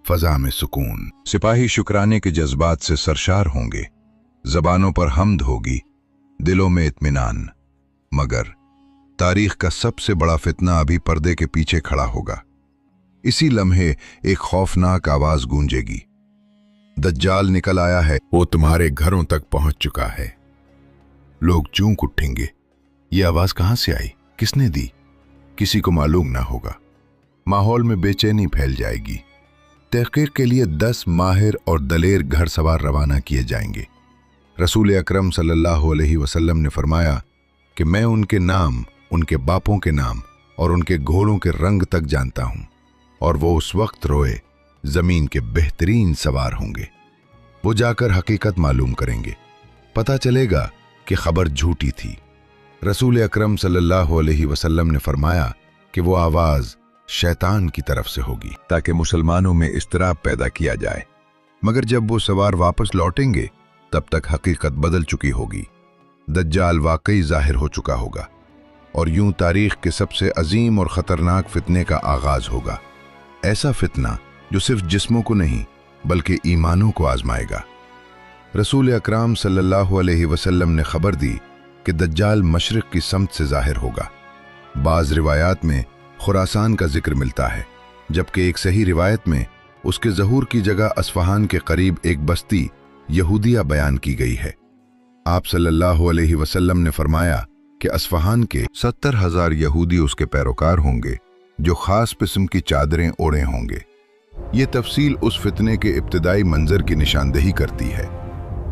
फजा में सुकून, सिपाही शुक्राने के जज्बात से सरशार होंगे, जबानों पर हम्द होगी, दिलों में इत्मीनान। मगर तारीख का सबसे बड़ा फितना अभी पर्दे के पीछे खड़ा होगा। इसी लम्हे एक खौफनाक आवाज गूंजेगी, दज्जाल निकल आया है, वो तुम्हारे घरों तक पहुंच चुका है। लोग चूक उठेंगे, ये आवाज कहां से आई, किसने दी, किसी को मालूम ना होगा। माहौल में बेचैनी फैल जाएगी। तहकीक के लिए 10 माहिर और दलेर घर सवार रवाना किए जाएंगे। रसूल अकरम सल्लल्लाहु अलैहि वसल्लम ने फरमाया कि मैं उनके नाम, उनके बापों के नाम और उनके घोड़ों के रंग तक जानता हूं, और वो उस वक्त रोए जमीन के बेहतरीन सवार होंगे। वो जाकर हकीकत मालूम करेंगे, पता चलेगा कि खबर झूठी थी। रसूल अकरम सल्लल्लाहु अलैहि वसल्लम ने फरमाया कि वो आवाज शैतान की तरफ से होगी ताकि मुसलमानों में इस्तराब पैदा किया जाए। मगर जब वो सवार वापस लौटेंगे तब तक हकीकत बदल चुकी होगी। दज्जाल वाकई जाहिर हो चुका होगा और यूं तारीख के सबसे अजीम और खतरनाक फितने का आगाज होगा। ऐसा फितना जो सिर्फ जिस्मों को नहीं बल्कि ईमानों को आजमाएगा। रसूल अकरम सल्लल्लाहु अलैहि वसल्लम ने खबर दी कि दज्जाल मशरिक की समत से जाहिर होगा। बाज रिवायात में खुरासान का जिक्र मिलता है, जबकि एक सही रिवायत में उसके ज़हूर की जगह अस्फहान के करीब एक बस्ती यहूदिया बयान की गई है। आप सल्लल्लाहु अलैहि वसल्लम ने फरमाया कि अस्फहान के 70,000 यहूदी उसके पैरोकार होंगे जो खास किस्म की चादरें ओढ़े होंगे। ये तफसील उस फितने के इब्तिदाई मंजर की निशानदेही करती है।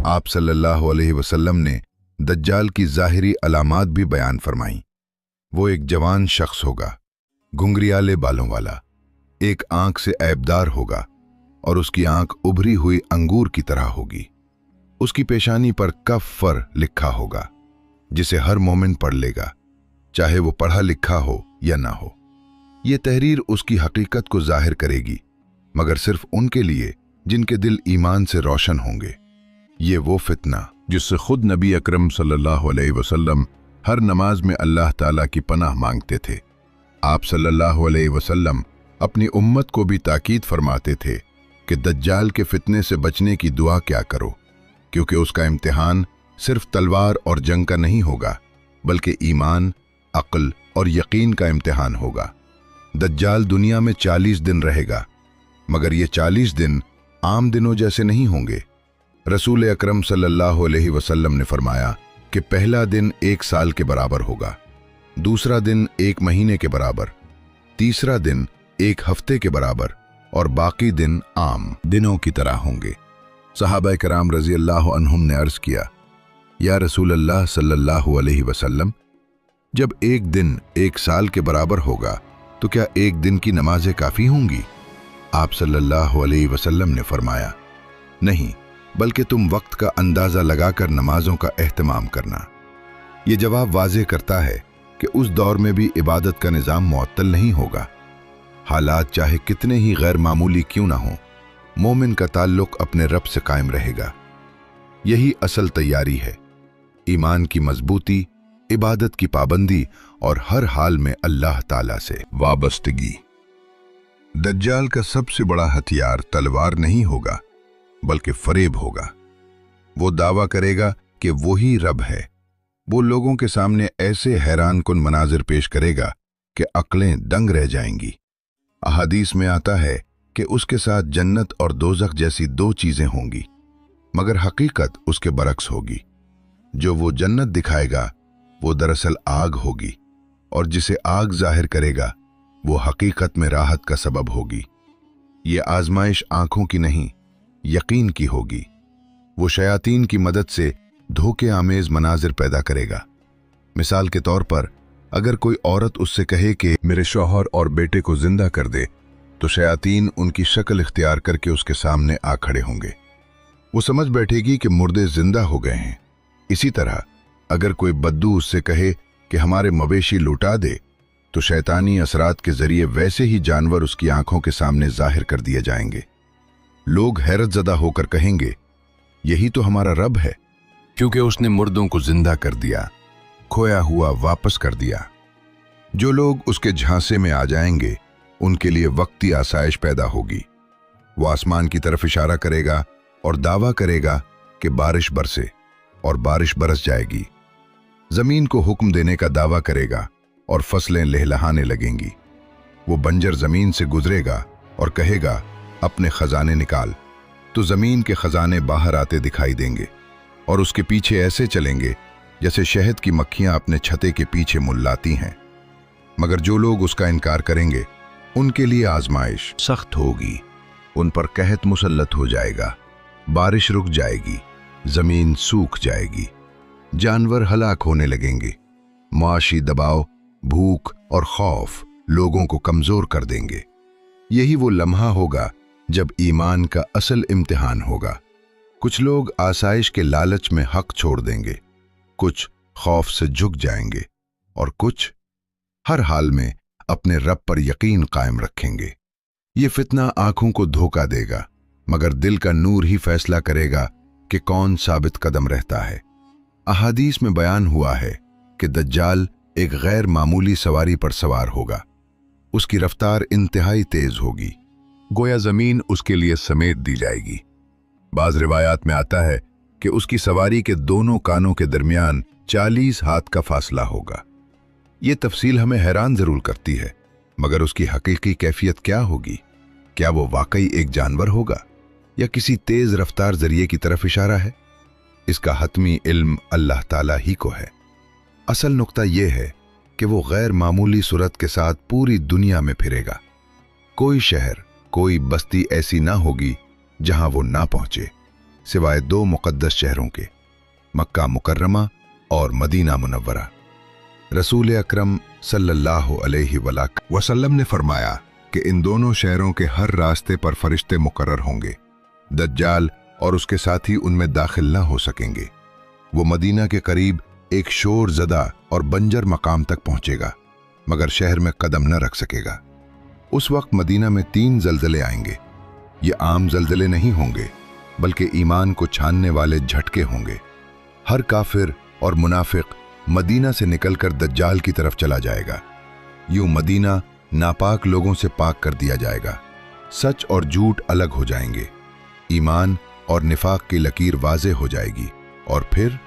आप सल्लल्लाहु अलैहि वसल्लम ने दज्जाल की ज़ाहिरी अलामात भी बयान फरमाई। वो एक जवान शख्स होगा, घुंघरियाले बालों वाला, एक आंख से ऐबदार होगा और उसकी आंख उभरी हुई अंगूर की तरह होगी। उसकी पेशानी पर कफ़र लिखा होगा, जिसे हर मोमिन पढ़ लेगा, चाहे वो पढ़ा लिखा हो या ना हो। ये तहरीर उसकी हकीकत को जाहिर करेगी, मगर सिर्फ उनके लिए जिनके दिल ईमान से रोशन होंगे। ये वो फितना जिससे खुद नबी अकरम सल्लल्लाहु अलैहि वसल्लम हर नमाज में अल्लाह ताला की पनाह मांगते थे। आप सल्लल्लाहु अलैहि वसल्लम अपनी उम्मत को भी ताकीद फरमाते थे कि दज्जाल के फितने से बचने की दुआ क्या करो, क्योंकि उसका इम्तिहान सिर्फ तलवार और जंग का नहीं होगा, बल्कि ईमान, अक्ल और यकीन का इम्तिहान होगा। दज्जाल दुनिया में 40 दिन रहेगा, मगर ये 40 दिन आम दिनों जैसे नहीं होंगे। रसूल अकरम सल्लल्लाहु अलैहि वसल्लम ने फरमाया कि पहला दिन 1 साल के बराबर होगा, दूसरा दिन 1 महीने के बराबर, तीसरा दिन 1 हफ्ते के बराबर और बाकी दिन आम दिनों की तरह होंगे। सहाबा कराम रजी अल्लाह अन्हुम ने अर्ज किया, या रसूल अल्लाह सल्लल्लाहु अलैहि वसल्लम, जब एक दिन 1 साल के बराबर होगा तो क्या एक दिन की नमाजें काफ़ी होंगी? आप सल्लल्लाहु अलैहि वसल्लम ने फरमाया, नहीं, बल्कि तुम वक्त का अंदाज़ा लगाकर नमाजों का एहतमाम करना। ये जवाब वाज़ेह करता है कि उस दौर में भी इबादत का निज़ाम मुअत्तल नहीं होगा। हालात चाहे कितने ही गैर मामूली क्यों ना हों, मोमिन का ताल्लुक अपने रब से कायम रहेगा। यही असल तैयारी है, ईमान की मजबूती, इबादत की पाबंदी और हर हाल में अल्लाह ताला से वाबस्तगी। दज्जाल का सबसे बड़ा हथियार तलवार नहीं होगा, बल्कि फरेब होगा। वो दावा करेगा कि वो ही रब है। वो लोगों के सामने ऐसे हैरान कुन मनाजिर पेश करेगा कि अक्लें दंग रह जाएंगी। अहादीस में आता है कि उसके साथ जन्नत और दोज़ख जैसी 2 चीजें होंगी, मगर हकीकत उसके बरक्स होगी। जो वो जन्नत दिखाएगा वो दरअसल आग होगी, और जिसे आग जाहिर करेगा वो हकीकत में राहत का सबब होगी। ये आजमाइश आंखों की नहीं, यकीन की होगी। वो शयातीन की मदद से धोखे आमेज मनाजिर पैदा करेगा। मिसाल के तौर पर, अगर कोई औरत उससे कहे कि मेरे शौहर और बेटे को जिंदा कर दे, तो शयातीन उनकी शक्ल इख्तियार करके उसके सामने आ खड़े होंगे। वो समझ बैठेगी कि मुर्दे जिंदा हो गए हैं। इसी तरह अगर कोई बद्दू उससे कहे कि हमारे मवेशी लुटा दे, तो शैतानी असरात के जरिए वैसे ही जानवर उसकी आंखों के सामने जाहिर कर दिए जाएंगे। लोग हैरतजदा होकर कहेंगे, यही तो हमारा रब है, क्योंकि उसने मुर्दों को जिंदा कर दिया, खोया हुआ वापस कर दिया। जो लोग उसके झांसे में आ जाएंगे, उनके लिए वक्ती आसाइश पैदा होगी। वो आसमान की तरफ इशारा करेगा और दावा करेगा कि बारिश बरसे, और बारिश बरस जाएगी। जमीन को हुक्म देने का दावा करेगा और फसलें लहलहाने लगेंगी। वो बंजर जमीन से गुजरेगा और कहेगा, अपने खजाने निकाल, तो जमीन के खजाने बाहर आते दिखाई देंगे और उसके पीछे ऐसे चलेंगे जैसे शहद की मक्खियां अपने छते के पीछे मुल्लाती हैं। मगर जो लोग उसका इनकार करेंगे, उनके लिए आजमाइश सख्त होगी। उन पर कहत मुसल्लत हो जाएगा, बारिश रुक जाएगी, जमीन सूख जाएगी, जानवर हलाक होने लगेंगे। मुआशी दबाव, भूख और खौफ लोगों को कमजोर कर देंगे। यही वो लम्हा होगा जब ईमान का असल इम्तिहान होगा। कुछ लोग आसाइश के लालच में हक छोड़ देंगे, कुछ खौफ से झुक जाएंगे, और कुछ हर हाल में अपने रब पर यकीन कायम रखेंगे। ये फितना आंखों को धोखा देगा, मगर दिल का नूर ही फैसला करेगा कि कौन साबित कदम रहता है। अहादीस में बयान हुआ है कि दज्जाल एक गैर मामूली सवारी पर सवार होगा। उसकी रफ्तार इंतहाई तेज होगी, गोया जमीन उसके लिए समेट दी जाएगी। बाज रिवायात में आता है कि उसकी सवारी के दोनों कानों के दरमियान 40 हाथ का फासला होगा। ये तफसील हमें हैरान जरूर करती है, मगर उसकी हकीकी कैफियत क्या होगी? क्या वो वाकई एक जानवर होगा या किसी तेज रफ्तार जरिए की तरफ इशारा है? इसका हतमी इल्म अल्लाह ताला ही को है। असल नुक्ता यह है कि वो गैर मामूली सूरत के साथ पूरी दुनिया में फिरेगा। कोई शहर, कोई बस्ती ऐसी ना होगी जहां वो ना पहुंचे, सिवाय 2 मुकद्दस शहरों के, मक्का मुकर्रमा और मदीना मुनव्वरा। रसूल अकरम सल्लल्लाहु अलैहि वसल्लम ने फरमाया कि इन दोनों शहरों के हर रास्ते पर फरिश्ते मुकर्रर होंगे। दज्जाल और उसके साथी उनमें दाखिल न हो सकेंगे। वो मदीना के करीब एक शोर ज़दा और बंजर मकाम तक पहुंचेगा, मगर शहर में कदम न रख सकेगा। उस वक्त मदीना में 3 ज़लज़ले आएंगे। ये आम ज़लज़ले नहीं होंगे, बल्कि ईमान को छानने वाले झटके होंगे। हर काफिर और मुनाफिक मदीना से निकलकर दज्जाल की तरफ चला जाएगा। यूं मदीना नापाक लोगों से पाक कर दिया जाएगा। सच और झूठ अलग हो जाएंगे। ईमान और निफाक की लकीर वाज़े हो जाएगी। और फिर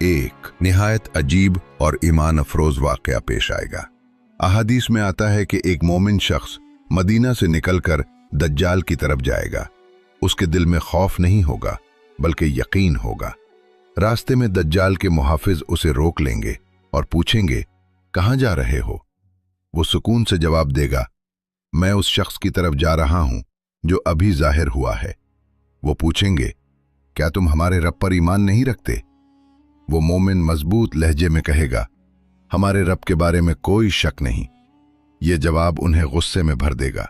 एक निहायत अजीब और ईमान अफरोज वाक़या पेश आएगा। अहादीस में आता है कि एक मोमिन शख्स मदीना से निकलकर दज्जाल की तरफ जाएगा। उसके दिल में खौफ नहीं होगा, बल्कि यकीन होगा। रास्ते में दज्जाल के मुहाफिज उसे रोक लेंगे और पूछेंगे, कहाँ जा रहे हो? वो सुकून से जवाब देगा, मैं उस शख्स की तरफ जा रहा हूं जो अभी जाहिर हुआ है। वो पूछेंगे, क्या तुम हमारे रब पर ईमान नहीं रखते? वो मोमिन मजबूत लहजे में कहेगा, हमारे रब के बारे में कोई शक नहीं। ये जवाब उन्हें गुस्से में भर देगा।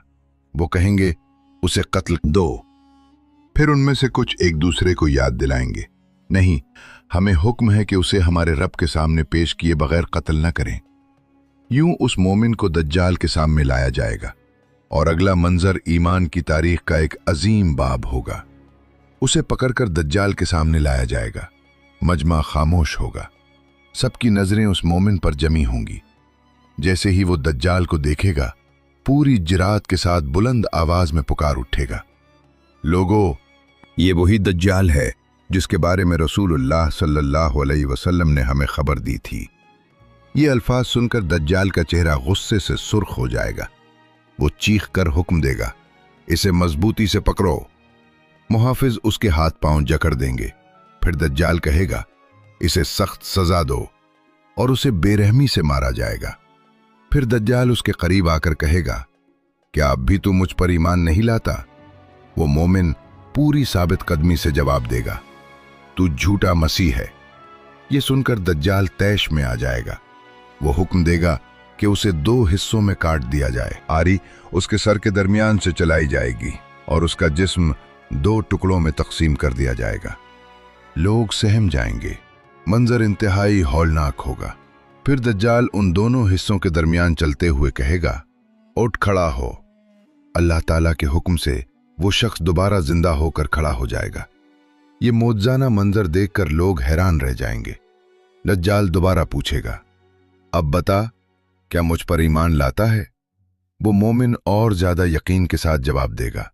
वो कहेंगे, उसे कत्ल दो। फिर उनमें से कुछ एक दूसरे को याद दिलाएंगे, नहीं, हमें हुक्म है कि उसे हमारे रब के सामने पेश किए बगैर कत्ल न करें। यूं उस मोमिन को दज्जाल के सामने लाया जाएगा और अगला मंजर ईमान की तारीख का एक अजीम बाब होगा। उसे पकड़कर दज्जाल के सामने लाया जाएगा। मजमा खामोश होगा। सबकी नजरें उस मोमिन पर जमी होंगी। जैसे ही वो दज्जाल को देखेगा, पूरी जिरात के साथ बुलंद आवाज में पुकार उठेगा, लोगों, ये वही दज्जाल है जिसके बारे में रसूलुल्लाह सल्लल्लाहु अलैहि वसल्लम ने हमें खबर दी थी। ये अल्फाज सुनकर दज्जाल का चेहरा गुस्से से सुर्ख हो जाएगा। वो चीख कर हुक्म देगा, इसे मजबूती से पकड़ो। मुहाफिज उसके हाथ पांव जकड़ देंगे। फिर दज्जाल कहेगा, इसे सख्त सजा दो, और उसे बेरहमी से मारा जाएगा। फिर दज्जाल उसके करीब आकर कहेगा, क्या अब भी तू मुझ पर ईमान नहीं लाता? वो मोमिन पूरी साबित कदमी से जवाब देगा, तू झूठा मसीह है। ये सुनकर दज्जाल तैश में आ जाएगा। वो हुक्म देगा कि उसे 2 हिस्सों में काट दिया जाए। आरी उसके सर के दरमियान से चलाई जाएगी और उसका जिस्म 2 टुकड़ों में तकसीम कर दिया जाएगा। लोग सहम जाएंगे। मंजर इंतहाई हौलनाक होगा। फिर दज्जाल उन दोनों हिस्सों के दरमियान चलते हुए कहेगा, उठ खड़ा हो। अल्लाह ताला के हुक्म से वो शख्स दोबारा जिंदा होकर खड़ा हो जाएगा। ये मौजज़ाना मंजर देखकर लोग हैरान रह जाएंगे। दज्जाल दोबारा पूछेगा, अब बता, क्या मुझ पर ईमान लाता है? वो मोमिन और ज्यादा यकीन के साथ जवाब देगा,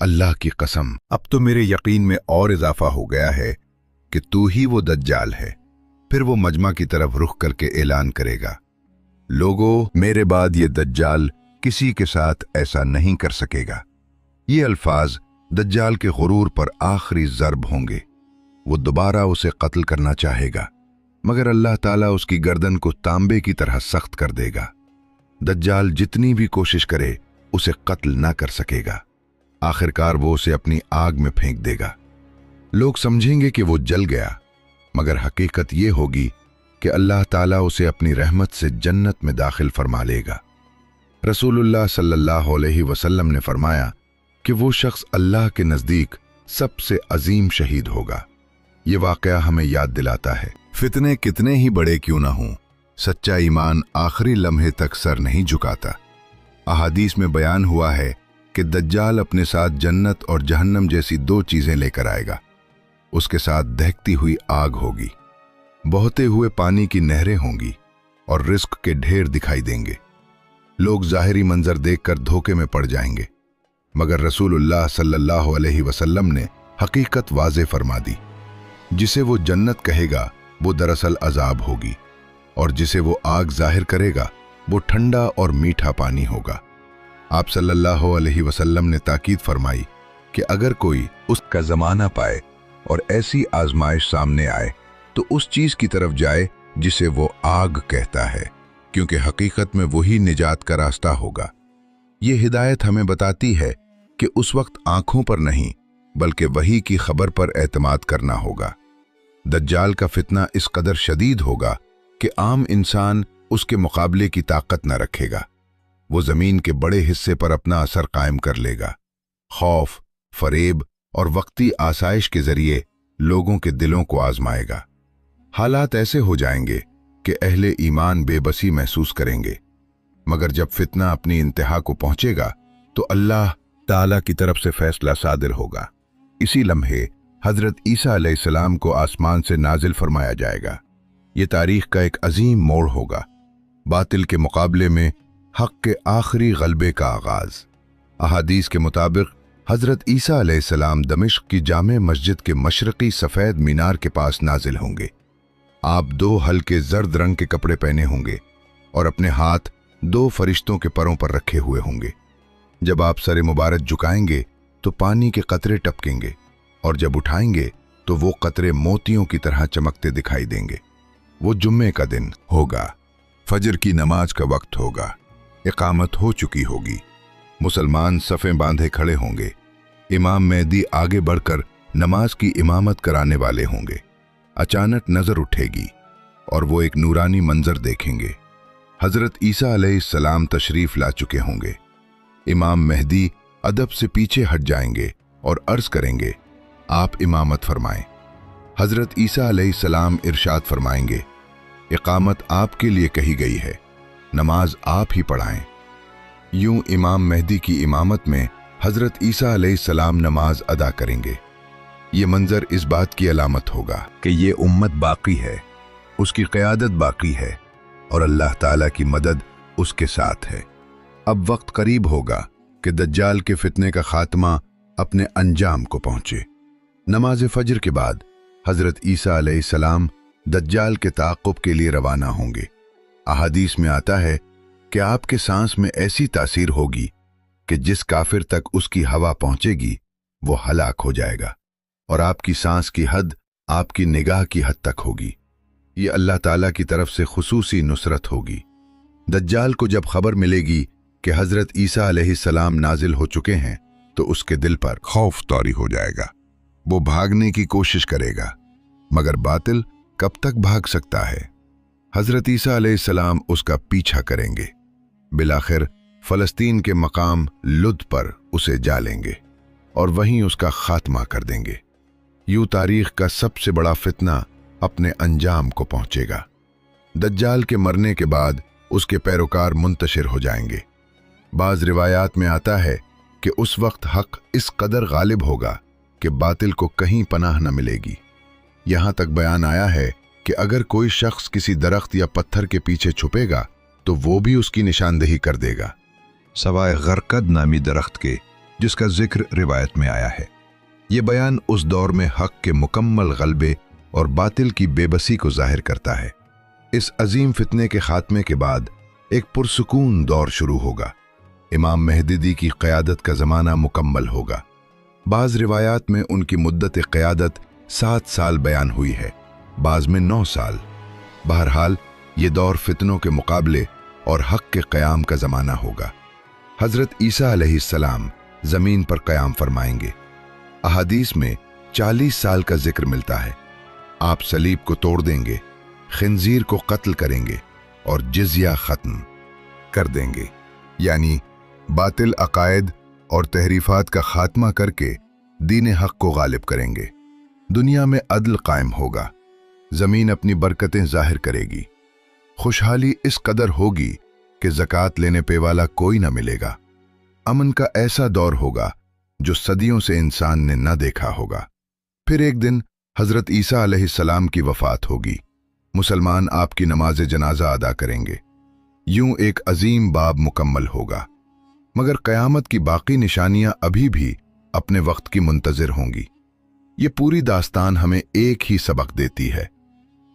अल्लाह की कसम, अब तो मेरे यकीन में और इजाफा हो गया है कि तू ही वो दज्जाल है। फिर वो मजमा की तरफ रुख करके ऐलान करेगा, लोगों, मेरे बाद ये दज्जाल किसी के साथ ऐसा नहीं कर सकेगा। ये अल्फाज दज्जाल के गुरूर पर आखिरी ज़र्ब होंगे। वो दोबारा उसे कत्ल करना चाहेगा, मगर अल्लाह ताला उसकी गर्दन को तांबे की तरह सख्त कर देगा। दज्जाल जितनी भी कोशिश करे उसे कत्ल ना कर सकेगा। आखिरकार वो उसे अपनी आग में फेंक देगा। लोग समझेंगे कि वो जल गया, मगर हकीकत ये होगी कि अल्लाह ताला उसे अपनी रहमत से जन्नत में दाखिल फरमा लेगा। रसूलुल्लाह सल्लल्लाहु अलैहि वसल्लम ने फरमाया कि वो शख्स अल्लाह के नज़दीक सबसे अजीम शहीद होगा। ये वाक़या हमें याद दिलाता है, फितने कितने ही बड़े क्यों ना हों, सच्चा ईमान आखिरी लम्हे तक सर नहीं झुकाता। अहादीस में बयान हुआ है कि दज्जाल अपने साथ जन्नत और जहन्नम जैसी 2 चीज़ें लेकर आएगा। उसके साथ दहकती हुई आग होगी, बहते हुए पानी की नहरें होंगी और रिस्क के ढेर दिखाई देंगे। लोग ज़ाहिरी मंजर देखकर धोखे में पड़ जाएंगे, मगर रसूलुल्लाह सल्लल्लाहु अलैहि वसल्लम ने हकीकत वाज़े फरमा दी। जिसे वो जन्नत कहेगा वो दरअसल अजाब होगी, और जिसे वो आग जाहिर करेगा वो ठंडा और मीठा पानी होगा। आप सल्लल्लाहु अलैहि वसल्लम ने ताकीद फरमाई कि अगर कोई उसका ज़माना पाए और ऐसी आजमाइश सामने आए तो उस चीज़ की तरफ जाए जिसे वो आग कहता है, क्योंकि हकीकत में वही निजात का रास्ता होगा। ये हिदायत हमें बताती है कि उस वक्त आंखों पर नहीं बल्कि वही की खबर पर एतमाद करना होगा। दज्जाल का फितना इस कदर शदीद होगा कि आम इंसान उसके मुकाबले की ताकत न रखेगा। वो ज़मीन के बड़े हिस्से पर अपना असर कायम कर लेगा। खौफ, फरेब और वक्ती आसाइश के जरिए लोगों के दिलों को आजमाएगा। हालात ऐसे हो जाएंगे कि अहले ईमान बेबसी महसूस करेंगे, मगर जब फितना अपनी इंतहा को पहुंचेगा तो अल्लाह ताला की तरफ से फैसला सादिर होगा। इसी लम्हे हजरत ईसा अलैहिस्सलाम को आसमान से नाजिल फरमाया जाएगा। ये तारीख का एक अजीम मोड़ होगा। बातिल के मुकाबले में हक के आखिरी गलबे का आगाज। अहादीस के मुताबिक हजरत ईसा अलैहिस्सलाम दमिश्क की जामे मस्जिद के मशरकी सफ़ेद मीनार के पास नाजिल होंगे। आप 2 हल्के जर्द रंग के कपड़े पहने होंगे और अपने हाथ 2 फरिश्तों के परों पर रखे हुए होंगे। जब आप सर मुबारक झुकाएंगे तो पानी के कतरे टपकेंगे और जब उठाएंगे तो वो कतरे मोतियों की तरह चमकते दिखाई देंगे। वो जुम्मे का दिन होगा। फजर की नमाज का वक्त होगा। इकामत हो चुकी होगी। मुसलमान सफ़ें बांधे खड़े होंगे। इमाम मेहदी आगे बढ़कर नमाज की इमामत कराने वाले होंगे। अचानक नजर उठेगी और वो एक नूरानी मंजर देखेंगे। हजरत ईसा अलैहिस्सलाम तशरीफ ला चुके होंगे। इमाम मेहदी अदब से पीछे हट जाएंगे और अर्ज करेंगे, आप इमामत फरमाएं। हजरत ईसा अलैहिस्सलाम इरशाद फरमाएंगे, इकामत आपके लिए कही गई है, नमाज आप ही पढ़ाएं। यूं इमाम मेहदी की इमामत में हजरत ईसा अलैहिस्सलाम नमाज अदा करेंगे। ये मंजर इस बात की अलामत होगा कि ये उम्मत बाकी है, उसकी क़यादत बाकी है और अल्लाह ताला की मदद उसके साथ है। अब वक्त करीब होगा कि दज्जाल के फितने का खात्मा अपने अंजाम को पहुंचे। नमाज फजर के बाद हजरत ईसा अलैहिस्सलाम दज्जाल के ताक़ुब के लिए रवाना होंगे। अहादीस में आता है कि आपके सांस में ऐसी तासीर होगी कि जिस काफिर तक उसकी हवा पहुंचेगी वो हलाक हो जाएगा और आपकी सांस की हद आपकी निगाह की हद तक होगी। ये अल्लाह ताला की तरफ से खुसूसी नुसरत होगी। दज्जाल को जब खबर मिलेगी कि हजरत ईसा अलैहिस्सलाम नाजिल हो चुके हैं तो उसके दिल पर खौफ तौरी हो जाएगा। वो भागने की कोशिश करेगा, मगर बातिल कब तक भाग सकता है। हजरत ईसा अलैहिस्सलाम उसका पीछा करेंगे। बिलाखिर फलस्तीन के मकाम लुद पर उसे जा लेंगे और वहीं उसका खात्मा कर देंगे। यूं तारीख का सबसे बड़ा फितना अपने अंजाम को पहुंचेगा। दज्जाल के मरने के बाद उसके पैरोकार मुंतशिर हो जाएंगे। बाज रिवायात में आता है कि उस वक्त हक इस कदर गालिब होगा कि बातिल को कहीं पनाह न मिलेगी। यहां तक बयान आया है कि अगर कोई शख्स किसी दरख्त या पत्थर के पीछे छुपेगा तो वो भी उसकी निशानदेही कर देगा, सवाए गरकद नामी दरख्त के, जिसका जिक्र रिवायत में आया है। ये बयान उस दौर में हक के मुकम्मल गलबे और बातिल की बेबसी को जाहिर करता है। इस अजीम फितने के खात्मे के बाद एक पुरसुकून दौर शुरू होगा। इमाम मेहदी की क़यादत का ज़माना मुकम्मल होगा। बाज़ रिवायात में उनकी मुद्दत क़यादत 7 साल बयान हुई है, बाज़ में 9 साल। बहरहाल ये दौर फितनों के मुकाबले और हक के क़याम का ज़माना होगा। हज़रत ईसा अलैहिस्सलाम ज़मीन पर क़याम फरमाएंगे। अहादीस में 40 साल का जिक्र मिलता है। आप सलीब को तोड़ देंगे, खिंजीर को कत्ल करेंगे और जिज़िया ख़त्म कर देंगे, यानी बातिल अकायद और तहरीफात का खात्मा करके दीन हक को गालिब करेंगे। दुनिया में अदल कायम होगा। ज़मीन अपनी बरकतें जाहिर करेगी। खुशहाली इस कदर होगी कि ज़कात लेने पे वाला कोई न मिलेगा। अमन का ऐसा दौर होगा जो सदियों से इंसान ने न देखा होगा। फिर एक दिन हजरत ईसा अलैहिस्सलाम की वफात होगी। मुसलमान आपकी नमाज जनाजा अदा करेंगे। यूं एक अजीम बाब मुकम्मल होगा, मगर क़यामत की बाकी निशानियां अभी भी अपने वक्त की मुंतज़िर होंगी। ये पूरी दास्तान हमें एक ही सबक देती है,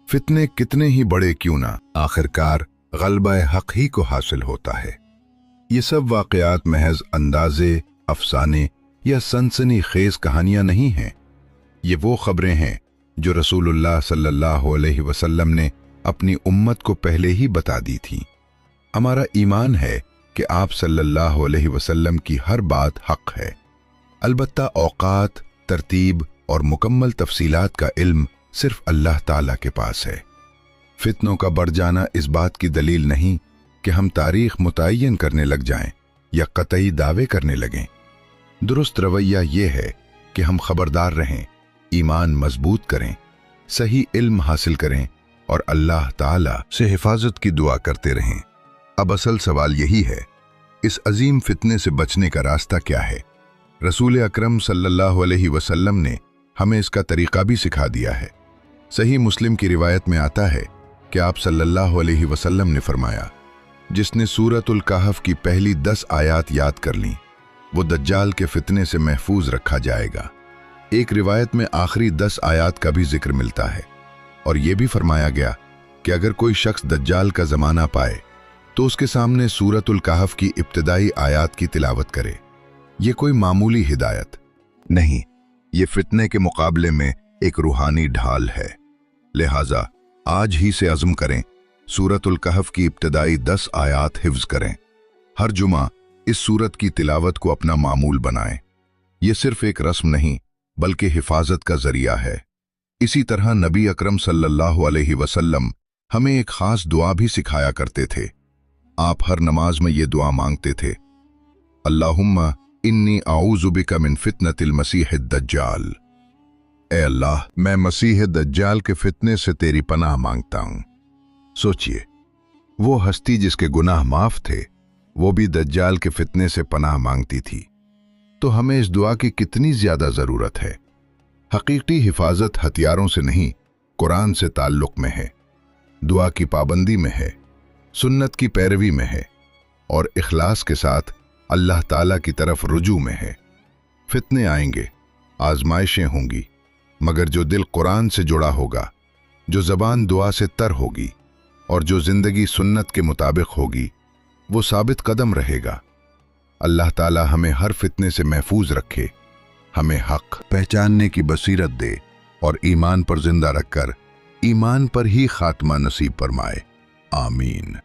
फितने कितने ही बड़े क्यों ना, आखिरकार गलबा हक ही को हासिल होता है। ये सब वाक़यात महज अंदाजे, अफसाने या सनसनी खेज कहानियां नहीं हैं। ये वो खबरें हैं जो रसूलुल्लाह सल्लल्लाहु अलैहि वसल्लम ने अपनी उम्मत को पहले ही बता दी थीं। हमारा ईमान है कि आप सल्लल्लाहु अलैहि वसल्लम की हर बात हक है। अलबत्ता औकात, तरतीब और मुकम्मल तफसीलात का इल्म सिर्फ अल्लाह ताला के पास है। फितनों का बढ़ जाना इस बात की दलील नहीं कि हम तारीख मुतय्यन करने लग जाएं या कतई दावे करने लगें। दुरुस्त रवैया ये है कि हम खबरदार रहें, ईमान मजबूत करें, सही इल्म हासिल करें और अल्लाह ताला से हिफाजत की दुआ करते रहें। अब असल सवाल यही है, इस अजीम फितने से बचने का रास्ता क्या है? रसूल अकरम सल्लल्लाहु अलैहि वसल्लम ने हमें इसका तरीका भी सिखा दिया है। सही मुस्लिम की रिवायत में आता है कि आप सल्लल्लाहु अलैहि वसल्लम ने फरमाया, जिसने सूरतुल कहफ की पहली 10 आयात याद कर लीं, वो दज्जाल के फितने से महफूज रखा जाएगा। एक रिवायत में आखिरी 10 आयात का भी जिक्र मिलता है और यह भी फरमाया गया कि अगर कोई शख्स दज्जाल का जमाना पाए तो उसके सामने सूरतुल कहफ की इब्तिदाई आयात की तिलावत करे। ये कोई मामूली हिदायत नहीं, ये फितने के मुकाबले में एक रूहानी ढाल है। लिहाजा आज ही से अज़्म करें, सूरतुल कहफ की इब्तिदाई 10 आयात हिफ्ज़ करें। हर जुमा इस सूरत की तिलावत को अपना मामूल बनाएं। ये सिर्फ एक रस्म नहीं बल्कि हिफाजत का जरिया है। इसी तरह नबी अकरम सल्लल्लाहु अलैहि वसल्लम हमें एक खास दुआ भी सिखाया करते थे। आप हर नमाज में ये दुआ मांगते थे, अल्लाहुम्मा इन्नी आऊज़ु बिका मिन फितनतिल मसीह दज्जाल। ए अल्लाह, मैं मसीह दज्जाल के फितने से तेरी पनाह मांगता हूं। सोचिए, वो हस्ती जिसके गुनाह माफ थे, वो भी दज्जाल के फितने से पनाह मांगती थी। तो हमें इस दुआ की कितनी ज्यादा जरूरत है। हकीकी हिफाजत हथियारों से नहीं, कुरान से ताल्लुक में है, दुआ की पाबंदी में है, सुन्नत की पैरवी में है और इखलास के साथ अल्लाह ताला की तरफ रुजू में है। फितने आएंगे, आजमाइशें होंगी, मगर जो दिल कुरान से जुड़ा होगा, जो ज़बान दुआ से तर होगी और जो जिंदगी सुन्नत के मुताबिक होगी, वो साबित कदम रहेगा। अल्लाह ताला हमें हर फितने से महफूज रखे, हमें हक पहचानने की बसीरत दे और ईमान पर जिंदा रखकर ईमान पर ही खात्मा नसीब फरमाए। आमीन।